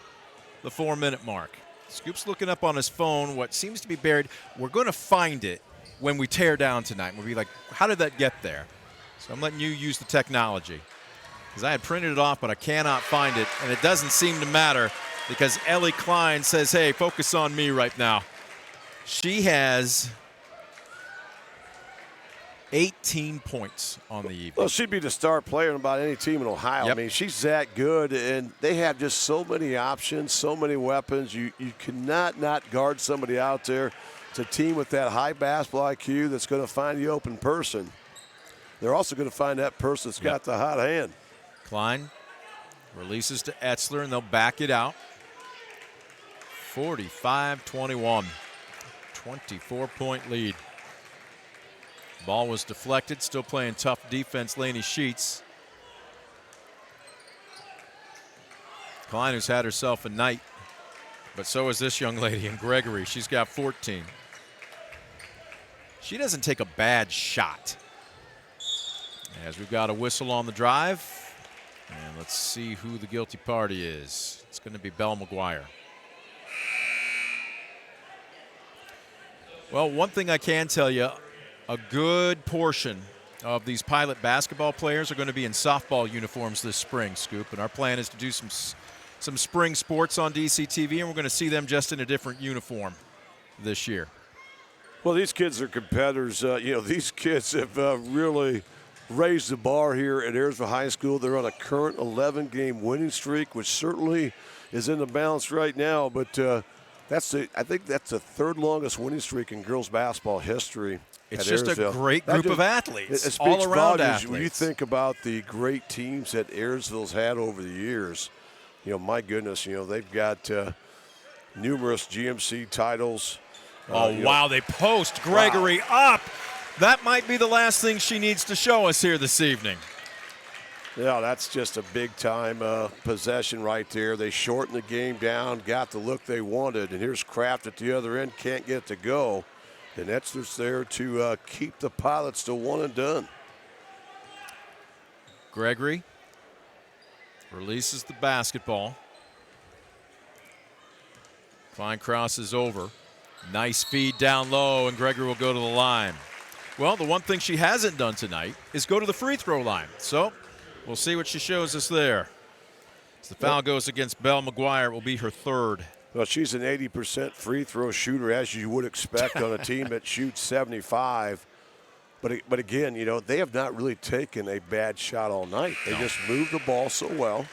the 4-minute mark. Scoop's looking up on his phone what seems to be buried. We're going to find it when we tear down tonight. We'll be like, how did that get there? So I'm letting you use the technology, because I had printed it off, but I cannot find it, and it doesn't seem to matter because Ellie Klein says, hey, focus on me right now. She has 18 points on the evening. Well, she'd be the star player in about any team in Ohio. Yep. I mean, she's that good, and they have just so many options, so many weapons. You cannot not guard somebody out there. It's a team with that high basketball IQ that's going to find the open person. They're also going to find that person that's got the hot hand. Klein releases to Etzler, and they'll back it out. 45-21. 24-point lead. Ball was deflected. Still playing tough defense, Laney Sheets. Klein, who's had herself a night, but so is this young lady in Gregory. She's got 14. She doesn't take a bad shot. As we've got a whistle on the drive, and let's see who the guilty party is. It's going to be Belle McGuire. Well, one thing I can tell you, a good portion of these Pilot basketball players are going to be in softball uniforms this spring, Scoop, and our plan is to do some spring sports on DCTV, and we're going to see them just in a different uniform this year. Well, these kids are competitors. These kids have really raised the bar here at Ayersville High School. They're on a current 11-game winning streak, which certainly is in the balance right now. But I think that's the third longest winning streak in girls basketball history. It's just Ayersville. a great group of athletes, it speaks all-around volumes athletes. When you think about the great teams that Ayersville's had over the years, my goodness, they've got numerous GMC titles. Wow, they post Gregory up. That might be the last thing she needs to show us here this evening. Yeah, that's just a big-time possession right there. They shortened the game down, got the look they wanted, and here's Kraft at the other end, can't get it to go. And Etzler's there to keep the Pilots to one and done. Gregory releases the basketball. Fine crosses over. Nice feed down low, and Gregory will go to the line. Well, the one thing she hasn't done tonight is go to the free throw line. So we'll see what she shows us there. As the foul goes against Belle McGuire, it will be her third. Well, she's an 80% free throw shooter, as you would expect on a team that shoots 75. But again, they have not really taken a bad shot all night. They just move the ball so well.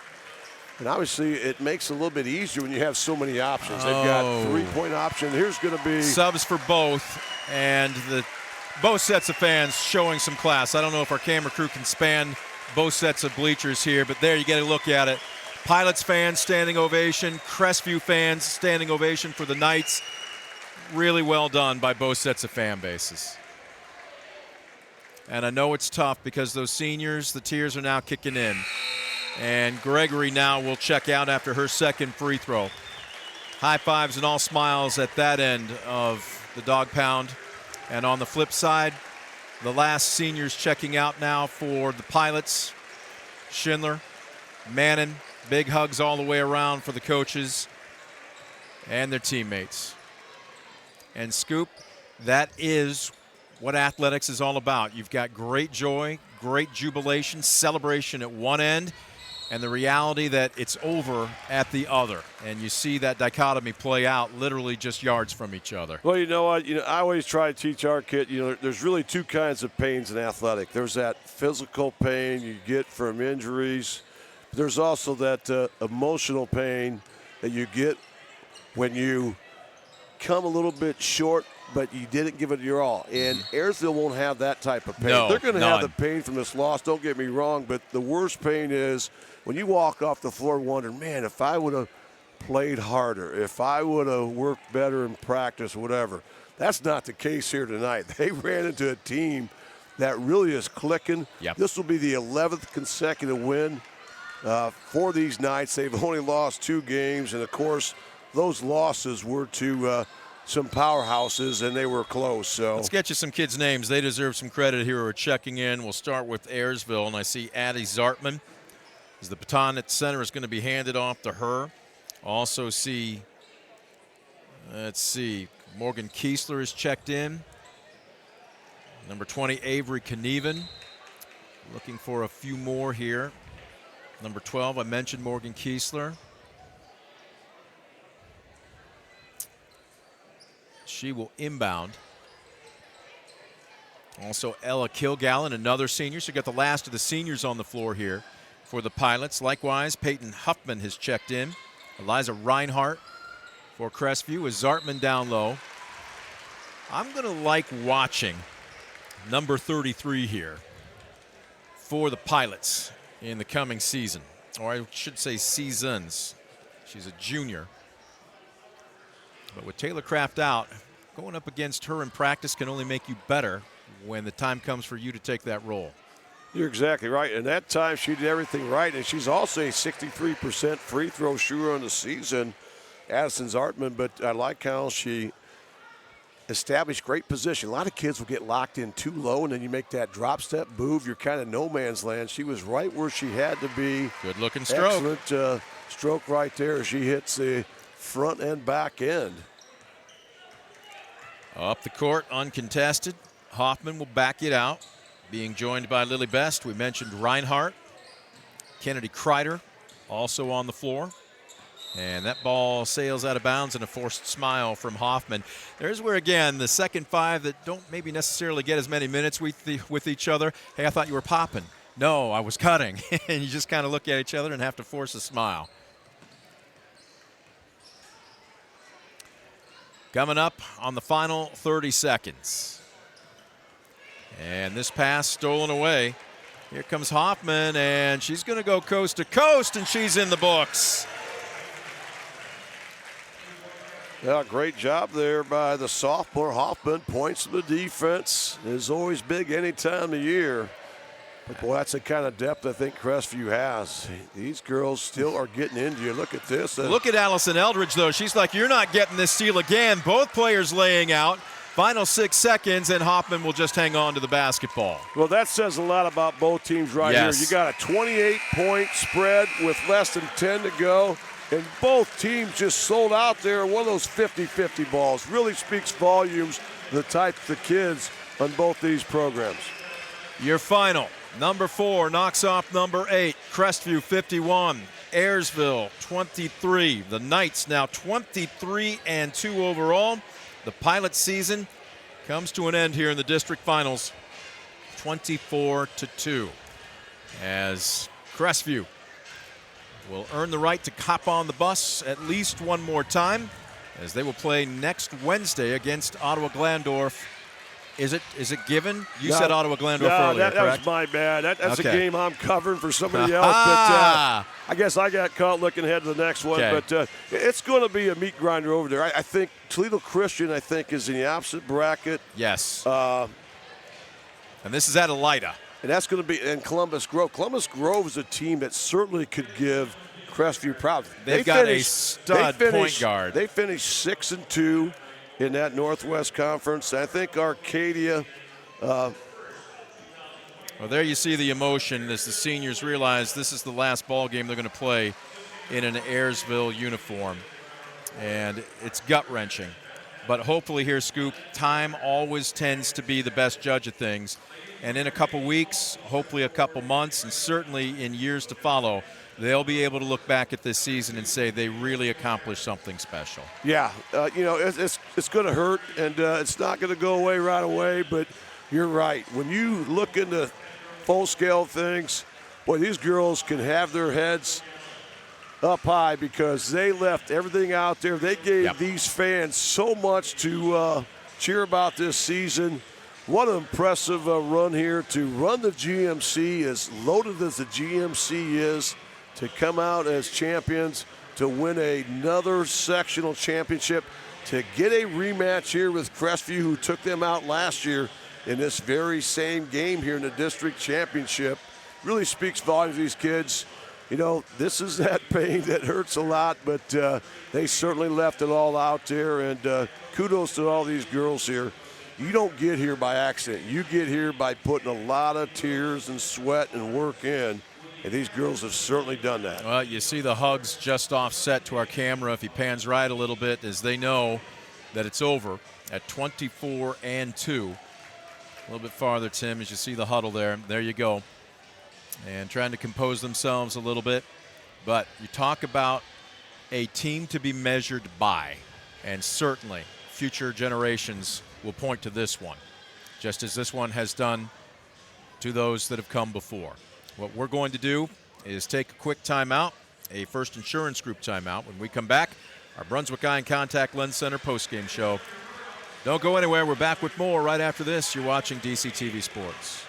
And obviously, it makes it a little bit easier when you have so many options. They've got three-point option. Here's going to be subs for both, and both sets of fans showing some class. I don't know if our camera crew can span both sets of bleachers here, but there you get a look at it. Pilots fans, standing ovation. Crestivew fans, standing ovation for the Knights. Really well done by both sets of fan bases. And I know it's tough because those seniors, the tears are now kicking in. And Gregory now will check out after her second free throw. High fives and all smiles at that end of the Dog Pound. And on the flip side, the last seniors checking out now for the Pilots. Schindler, Mannon, big hugs all the way around for the coaches and their teammates. And Scoop, that is what athletics is all about. You've got great joy, great jubilation, celebration at one end, and the reality that it's over at the other. And you see that dichotomy play out literally just yards from each other. Well, you know what? I always try to teach our kid, there's really two kinds of pains in athletic. There's that physical pain you get from injuries. There's also that emotional pain that you get when you come a little bit short, but you didn't give it your all. And Ayersville won't have that type of pain. No, they're going to have none. the pain from this loss, don't get me wrong, but the worst pain is when you walk off the floor wondering, man, if I would have played harder, if I would have worked better in practice, whatever. That's not the case here tonight. They ran into a team that really is clicking. Yep. This will be the 11th consecutive win for these Knights. They've only lost 2 games, and, of course, those losses were to some powerhouses, and they were close. So let's get you some kids' names. They deserve some credit here who are checking in. We'll start with Ayersville, and I see Addie Zartman. As the baton at center is going to be handed off to her. Also see, let's see, Morgan Kiesler is checked in. Number 20, Avery Knieven. Looking for a few more here. Number 12, I mentioned Morgan Kiesler. She will inbound. Also Ella Kilgallen, another senior. So you got the last of the seniors on the floor here for the Pilots. Likewise, Peyton Huffman has checked in. Eliza Reinhart for Crestivew with Zartman down low. I'm going to like watching number 33 here for the Pilots in the coming season. Or I should say seasons. She's a junior. But with Taylor Craft out, going up against her in practice can only make you better when the time comes for you to take that role. you're exactly right. And that time she did everything right. And she's also a 63% free throw shooter on the season, Addison Zartman. But I like how she established great position. A lot of kids will get locked in too low, and then you make that drop step move. You're kind of no man's land. She was right where she had to be. Good looking stroke. Excellent stroke right there. She hits the front and back end. Up the court, uncontested. Hoffman will back it out. Being joined by Lily Best. We mentioned Reinhart. Kennedy Kreider also on the floor. And that ball sails out of bounds and a forced smile from Hoffman. There's where, again, the second five that don't maybe necessarily get as many minutes with each other. Hey, I thought you were popping. No, I was cutting. And you just kind of look at each other and have to force a smile. Coming up on the final 30 seconds. And this pass stolen away. Here comes Hoffman, and she's going to go coast to coast, and she's in the books. Yeah, great job there by the sophomore. Hoffman. Points to the defense is always big any time of year. But, boy, that's the kind of depth I think Crestivew has. These girls still are getting into you. Look at this. Look at Allison Eldridge, though. She's like, you're not getting this steal again. Both players laying out. Final 6 seconds, and Hoffman will just hang on to the basketball. Well, that says a lot about both teams right here. You got a 28-point spread with less than 10 to go, and both teams just sold out there. One of those 50-50 balls really speaks volumes the types of kids on both these programs. Your final. Number 4 knocks off number 8. Crestivew 51. Ayersville 23. The Knights now 23-2 overall. The Pilot season comes to an end here in the district finals, 24-2. As Crestivew will earn the right to hop on the bus at least one more time, as they will play next Wednesday against Ottawa Glandorf. Is it given? You said Ottawa Glandorf earlier, that was my bad. That's okay. A game I'm covering for somebody else. But I guess I got caught looking ahead to the next one. Okay. But it's going to be a meat grinder over there. I think Toledo Christian, is in the opposite bracket. Yes. And this is at Elida. And that's going to be in Columbus Grove. Columbus Grove is a team that certainly could give Crestivew problems. They've got a stud point guard. They finished 6-2 in that Northwest Conference. I think Arcadia. Well, there you see the emotion as the seniors realize this is the last ball game they're going to play in an Ayersville uniform. And it's gut-wrenching. But hopefully here, Scoop, time always tends to be the best judge of things. And in a couple weeks, hopefully a couple months, and certainly in years to follow, they'll be able to look back at this season and say they really accomplished something special. Yeah, it's going to hurt, and it's not going to go away right away, but you're right. When you look into full-scale things, boy, these girls can have their heads up high because they left everything out there. They gave these fans so much to cheer about this season. What an impressive run here to run the GMC, as loaded as the GMC is, to come out as champions, to win another sectional championship, to get a rematch here with Crestivew, who took them out last year in this very same game here in the district championship. Really speaks volumes to these kids. You know, this is that pain that hurts a lot, but they certainly left it all out there, and kudos to all these girls here. You don't get here by accident. You get here by putting a lot of tears and sweat and work in, and these girls have certainly done that. Well, you see the hugs just offset to our camera if he pans right a little bit, as they know that it's over at 24-2. A little bit farther, Tim, as you see the huddle there. There you go. And trying to compose themselves a little bit. But you talk about a team to be measured by, and certainly future generations will point to this one, just as this one has done to those that have come before. What we're going to do is take a quick timeout, a First Insurance Group timeout. When we come back, our Brunswick Eye and Contact Lens Center postgame show. Don't go anywhere. We're back with more right after this. You're watching DCTV Sports.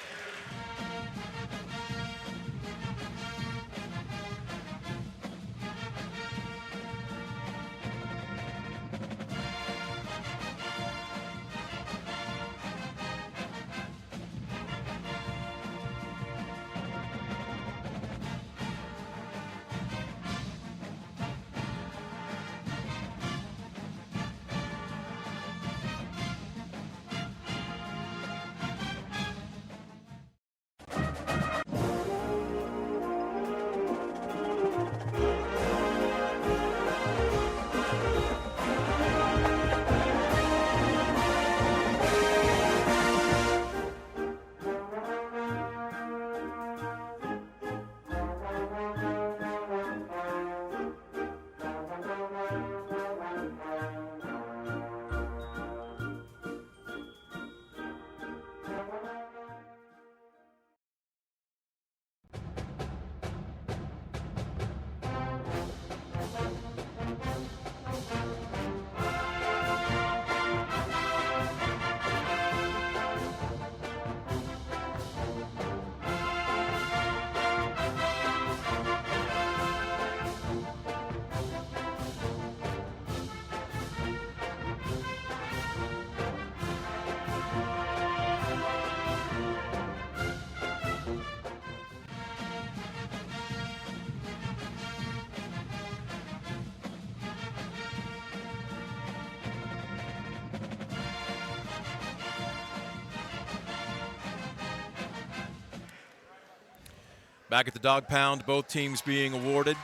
Back at the Dog Pound, both teams being awarded.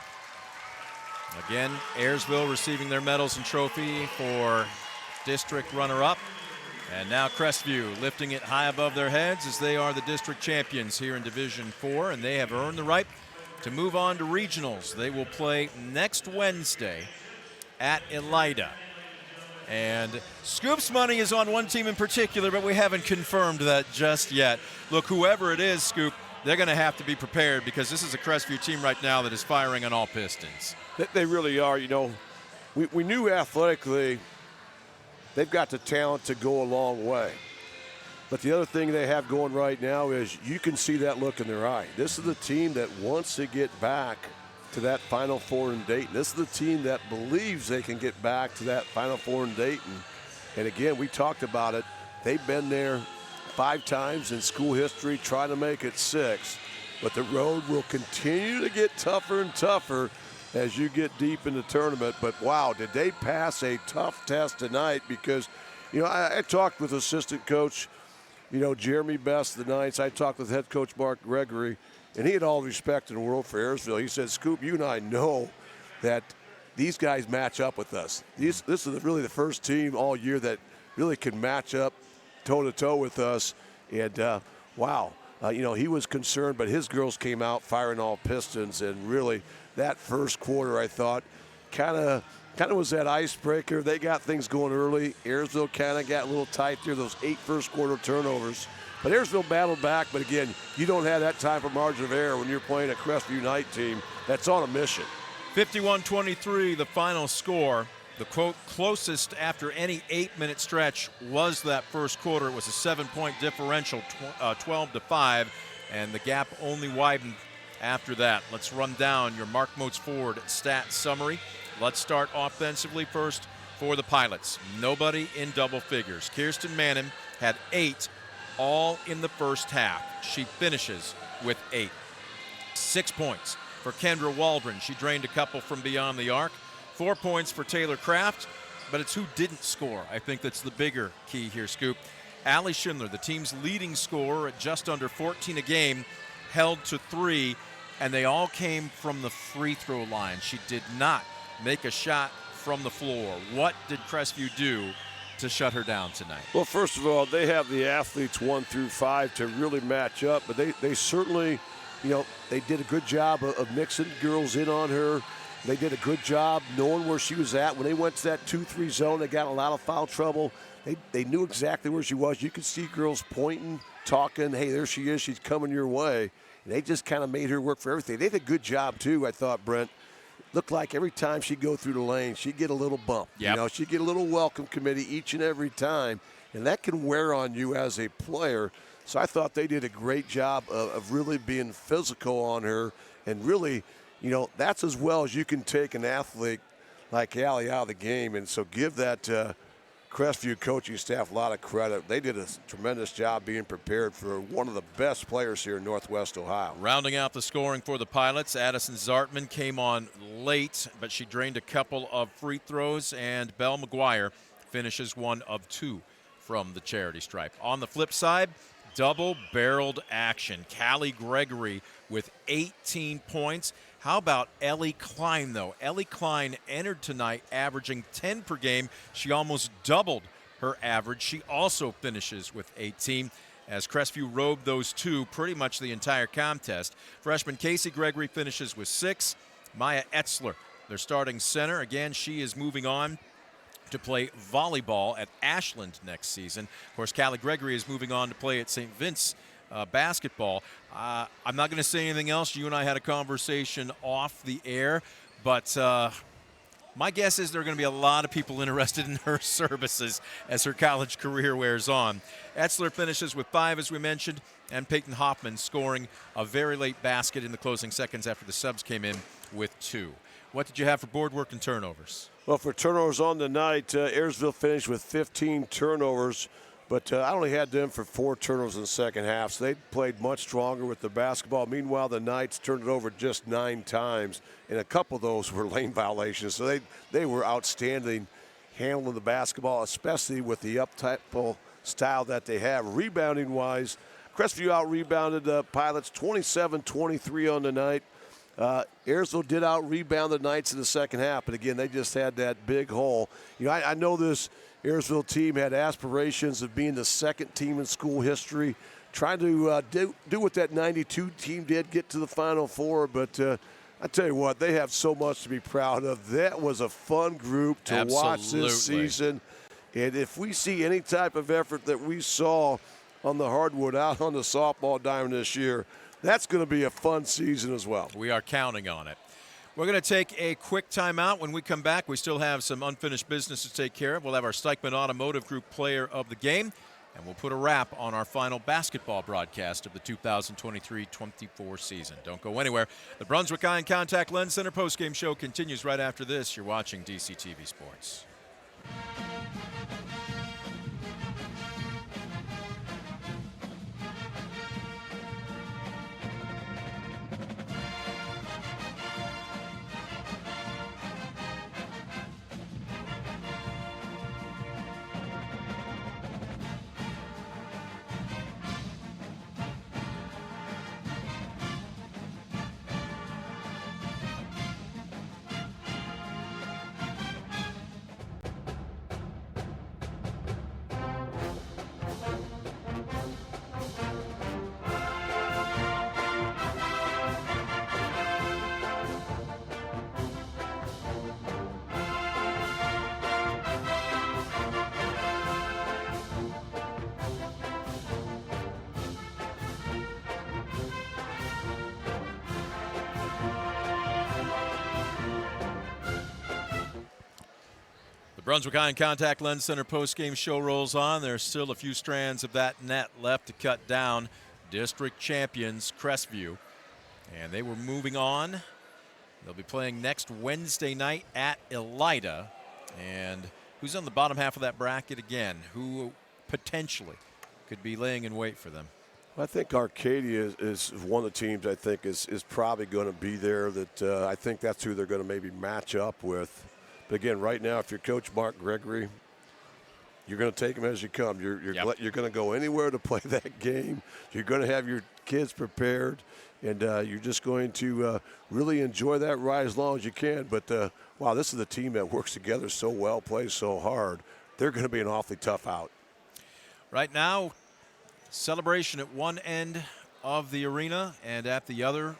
Again, Ayersville receiving their medals and trophy for district runner-up. And now Crestivew lifting it high above their heads, as they are the district champions here in Division 4, and they have earned the right to move on to regionals. They will play next Wednesday at Elida. And Scoop's money is on one team in particular, but we haven't confirmed that just yet. Look, whoever it is, Scoop, they're going to have to be prepared, because this is a Crestivew team right now that is firing on all pistons. They really are. You know, we knew athletically they've got the talent to go a long way. But the other thing they have going right now is you can see that look in their eye. This is the team that wants to get back to that Final Four in Dayton. This is the team that believes they can get back to that Final Four in Dayton. And again, we talked about it. They've been there 5 times in school history, trying to make it 6. But the road will continue to get tougher and tougher as you get deep in the tournament. But wow, did they pass a tough test tonight? Because, you know, I talked with assistant coach, you know, Jeremy Best, the Knights. I talked with head coach Mark Gregory, and he had all the respect in the world for Ayersville. He said, Scoop, you and I know that these guys match up with us. This is really the first team all year that really can match up toe-to-toe with us. And, wow, He was concerned, but his girls came out firing all pistons, and really that first quarter, I thought, kind of was that icebreaker. They got things going early. Ayersville kind of got a little tight there, those 8 first quarter turnovers. But Ayersville battled back, but again, you don't have that type of margin of error when you're playing a Crestivew Knight team that's on a mission. 51-23, the final score. The quote closest after any 8-minute stretch was that first quarter. It was a 7-point differential, 12-5, and the gap only widened after that. Let's run down your Mark Moats Ford stat summary. Let's start offensively first for the Pilots. Nobody in double figures. Kirsten Manning had 8 all in the first half. She finishes with 8. 6 points for Kendra Waldron. She drained a couple from beyond the arc. 4 points for Taylor Kraft, but it's who didn't score. I think that's the bigger key here, Scoop. Allie Schindler, the team's leading scorer at just under 14 a game, held to 3, and they all came from the free throw line. She did not make a shot from the floor. What did Crestivew do to shut her down tonight? Well, first of all, they have the athletes 1 through 5 to really match up, but they certainly, they did a good job of mixing girls in on her. They did a good job knowing where she was at. When they went to that 2-3 zone, they got a lot of foul trouble. They knew exactly where she was. You could see girls pointing, talking, hey, there she is, she's coming your way. And they just kind of made her work for everything. They did a good job, too, I thought, Brent. Looked like every time she'd go through the lane, she'd get a little bump. Yep. She'd get a little welcome committee each and every time. And that can wear on you as a player. So I thought they did a great job of really being physical on her and really – that's as well as you can take an athlete like Allie out of the game. And so give that Crestivew coaching staff a lot of credit. They did a tremendous job being prepared for one of the best players here in Northwest Ohio. Rounding out the scoring for the Pilots, Addison Zartman came on late, but she drained a couple of free throws, and Belle McGuire finishes 1 of 2 from the charity stripe. On the flip side, double-barreled action. Callie Gregory with 18 points. How about Ellie Klein, though? Ellie Klein entered tonight averaging 10 per game. She almost doubled her average. She also finishes with 18 as Crestivew rode those two pretty much the entire contest. Freshman Casey Gregory finishes with 6. Maya Etzler, their starting center. Again, she is moving on to play volleyball at Ashland next season. Of course, Callie Gregory is moving on to play at St. Vince basketball. I'm not going to say anything else. You and I had a conversation off the air, but my guess is there are going to be a lot of people interested in her services as her college career wears on. Etzler finishes with 5, as we mentioned, and Peyton Hoffman scoring a very late basket in the closing seconds after the subs came in with 2. What did you have for board work and turnovers? Well, for turnovers on the night, Ayersville finished with 15 turnovers. But I only had them for 4 turnovers in the second half, so they played much stronger with the basketball. Meanwhile, the Knights turned it over just 9 times, and a couple of those were lane violations. So they were outstanding handling the basketball, especially with the up-tempo style that they have. Rebounding-wise, Crestivew out-rebounded the Pilots 27-23 on the night. Ayersville did out-rebound the Knights in the second half, but again, they just had that big hole. I know this Ayersville team had aspirations of being the second team in school history, trying to do what that 92 team did, get to the Final Four. But I tell you what, they have so much to be proud of. That was a fun group to watch this season. And if we see any type of effort that we saw on the hardwood out on the softball diamond this year, that's going to be a fun season as well. We are counting on it. We're going to take a quick timeout. When we come back, we still have some unfinished business to take care of. We'll have our Steichman Automotive Group player of the game, and we'll put a wrap on our final basketball broadcast of the 2023-24 season. Don't go anywhere. The Brunswick Eye and Contact Lens Center postgame show continues right after this. You're watching DCTV Sports. Brunswick Eye and Contact Lens Center post-game show rolls on. There's still a few strands of that net left to cut down. District champions Crestivew. And they were moving on. They'll be playing next Wednesday night at Elida. And who's on the bottom half of that bracket again? Who potentially could be laying in wait for them? I think Arcadia is one of the teams I think is probably going to be there. That I think that's who they're going to maybe match up with. But again, right now, if you're Coach Mark Gregory, you're going to take them as you come. You're going to go anywhere to play that game. You're going to have your kids prepared, and you're just going to really enjoy that ride as long as you can. But, wow, this is a team that works together so well, plays so hard. They're going to be an awfully tough out. Right now, celebration at one end of the arena, and at the other,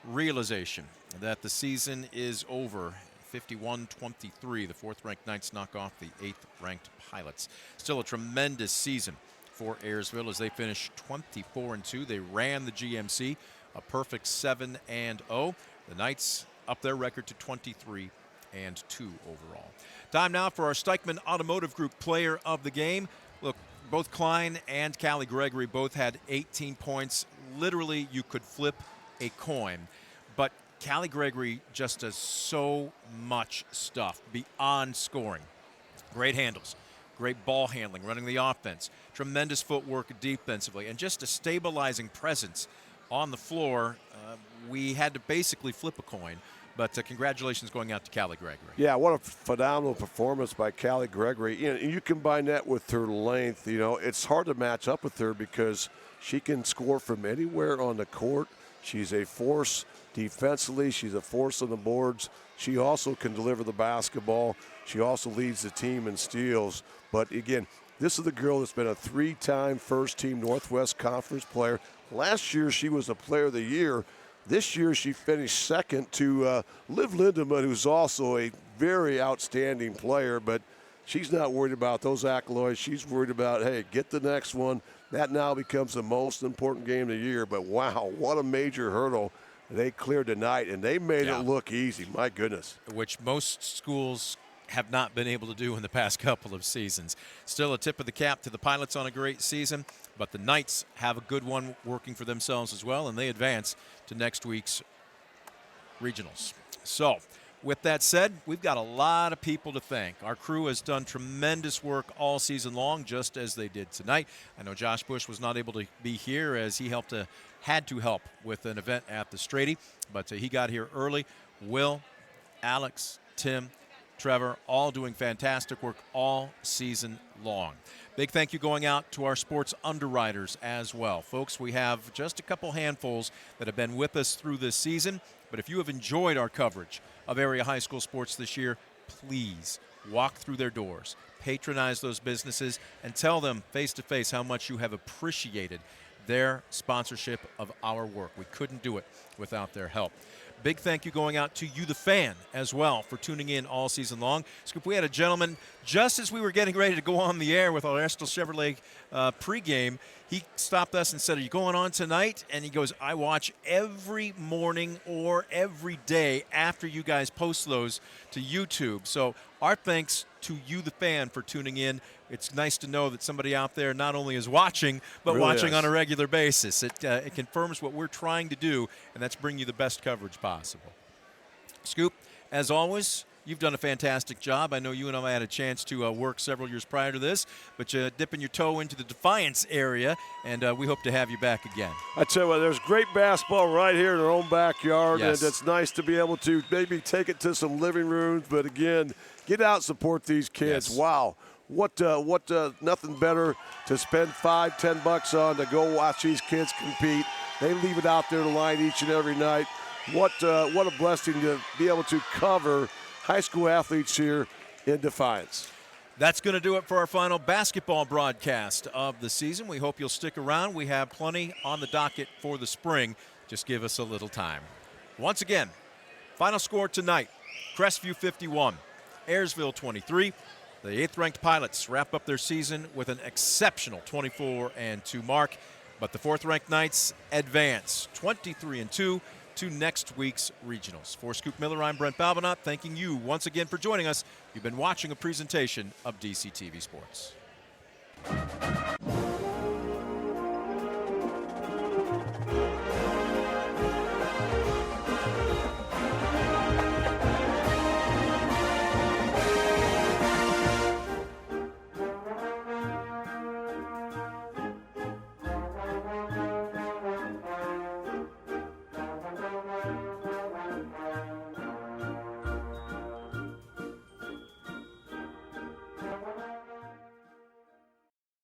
realization that the season is over. 51-23, the fourth-ranked Knights knock off the eighth-ranked Pilots. Still a tremendous season for Ayersville as they finish 24-2. They ran the GMC, a perfect 7-0. The Knights up their record to 23-2 overall. Time now for our Steichman Automotive Group Player of the Game. Look, both Klein and Callie Gregory both had 18 points. Literally, you could flip a coin. But Callie Gregory just does so much stuff beyond scoring. Great handles, great ball handling, running the offense, tremendous footwork defensively, and just a stabilizing presence on the floor. We had to basically flip a coin. But congratulations going out to Callie Gregory. Yeah, what a phenomenal performance by Callie Gregory. You combine that with her length. It's hard to match up with her because she can score from anywhere on the court. She's a force defensively. She's a force on the boards. She also can deliver the basketball. She also leads the team in steals. But, again, this is the girl that's been a three-time first-team Northwest Conference player. Last year she was a Player of the Year. This year she finished second to Liv Lindemann, who's also a very outstanding player, but she's not worried about those accolades. She's worried about, hey, get the next one. That now becomes the most important game of the year. But, wow, what a major hurdle they cleared tonight, and they made it look easy. My goodness. Which most schools have not been able to do in the past couple of seasons. Still a tip of the cap to the Pilots on a great season, but the Knights have a good one working for themselves as well, and they advance to next week's regionals. So, with that said, we've got a lot of people to thank. Our crew has done tremendous work all season long, just as they did tonight. I know Josh Bush was not able to be here as he had to help with an event at the Strady, but he got here early. Will, Alex, Tim, Trevor, all doing fantastic work all season long. Big thank you going out to our sports underwriters as well. Folks, we have just a couple handfuls that have been with us through this season, but if you have enjoyed our coverage of area high school sports this year, please walk through their doors, patronize those businesses, and tell them face-to-face how much you have appreciated their sponsorship of our work. We couldn't do it without their help. Big thank you going out to you, the fan, as well, for tuning in all season long. Scoop, we had a gentleman, just as we were getting ready to go on the air with our Ayersville Chevrolet pregame, he stopped us and said, "Are you going on tonight?" And he goes, "I watch every morning or every day after you guys post those to YouTube." So our thanks to you, the fan, for tuning in. It's nice to know that somebody out there not only is watching, but really watching is. on a regular basis. It confirms what we're trying to do, and that's bring you the best coverage possible. Scoop, as always, you've done a fantastic job. I know you and I had a chance to work several years prior to this, but you're dipping your toe into the Defiance area, and we hope to have you back again. I tell you what, there's great basketball right here in our own backyard, Yes. and it's nice to be able to maybe take it to some living rooms, but again, get out and support these kids. Yes. Wow. What nothing better to spend $5-10 on to go watch these kids compete. They leave it out there to line each and every night. What a blessing to be able to cover high school athletes here in Defiance. That's going to do it for our final basketball broadcast of the season. We hope you'll stick around. We have plenty on the docket for the spring. Just give us a little time. Once again, final score tonight, Crestivew 51, Ayersville 23. The 8th-ranked Pilots wrap up their season with an exceptional 24-2 mark, but the 4th-ranked Knights advance 23-2 to to next week's regionals. For Scoop Miller, I'm Brent Balbinot, thanking you once again for joining us. You've been watching a presentation of DCTV Sports.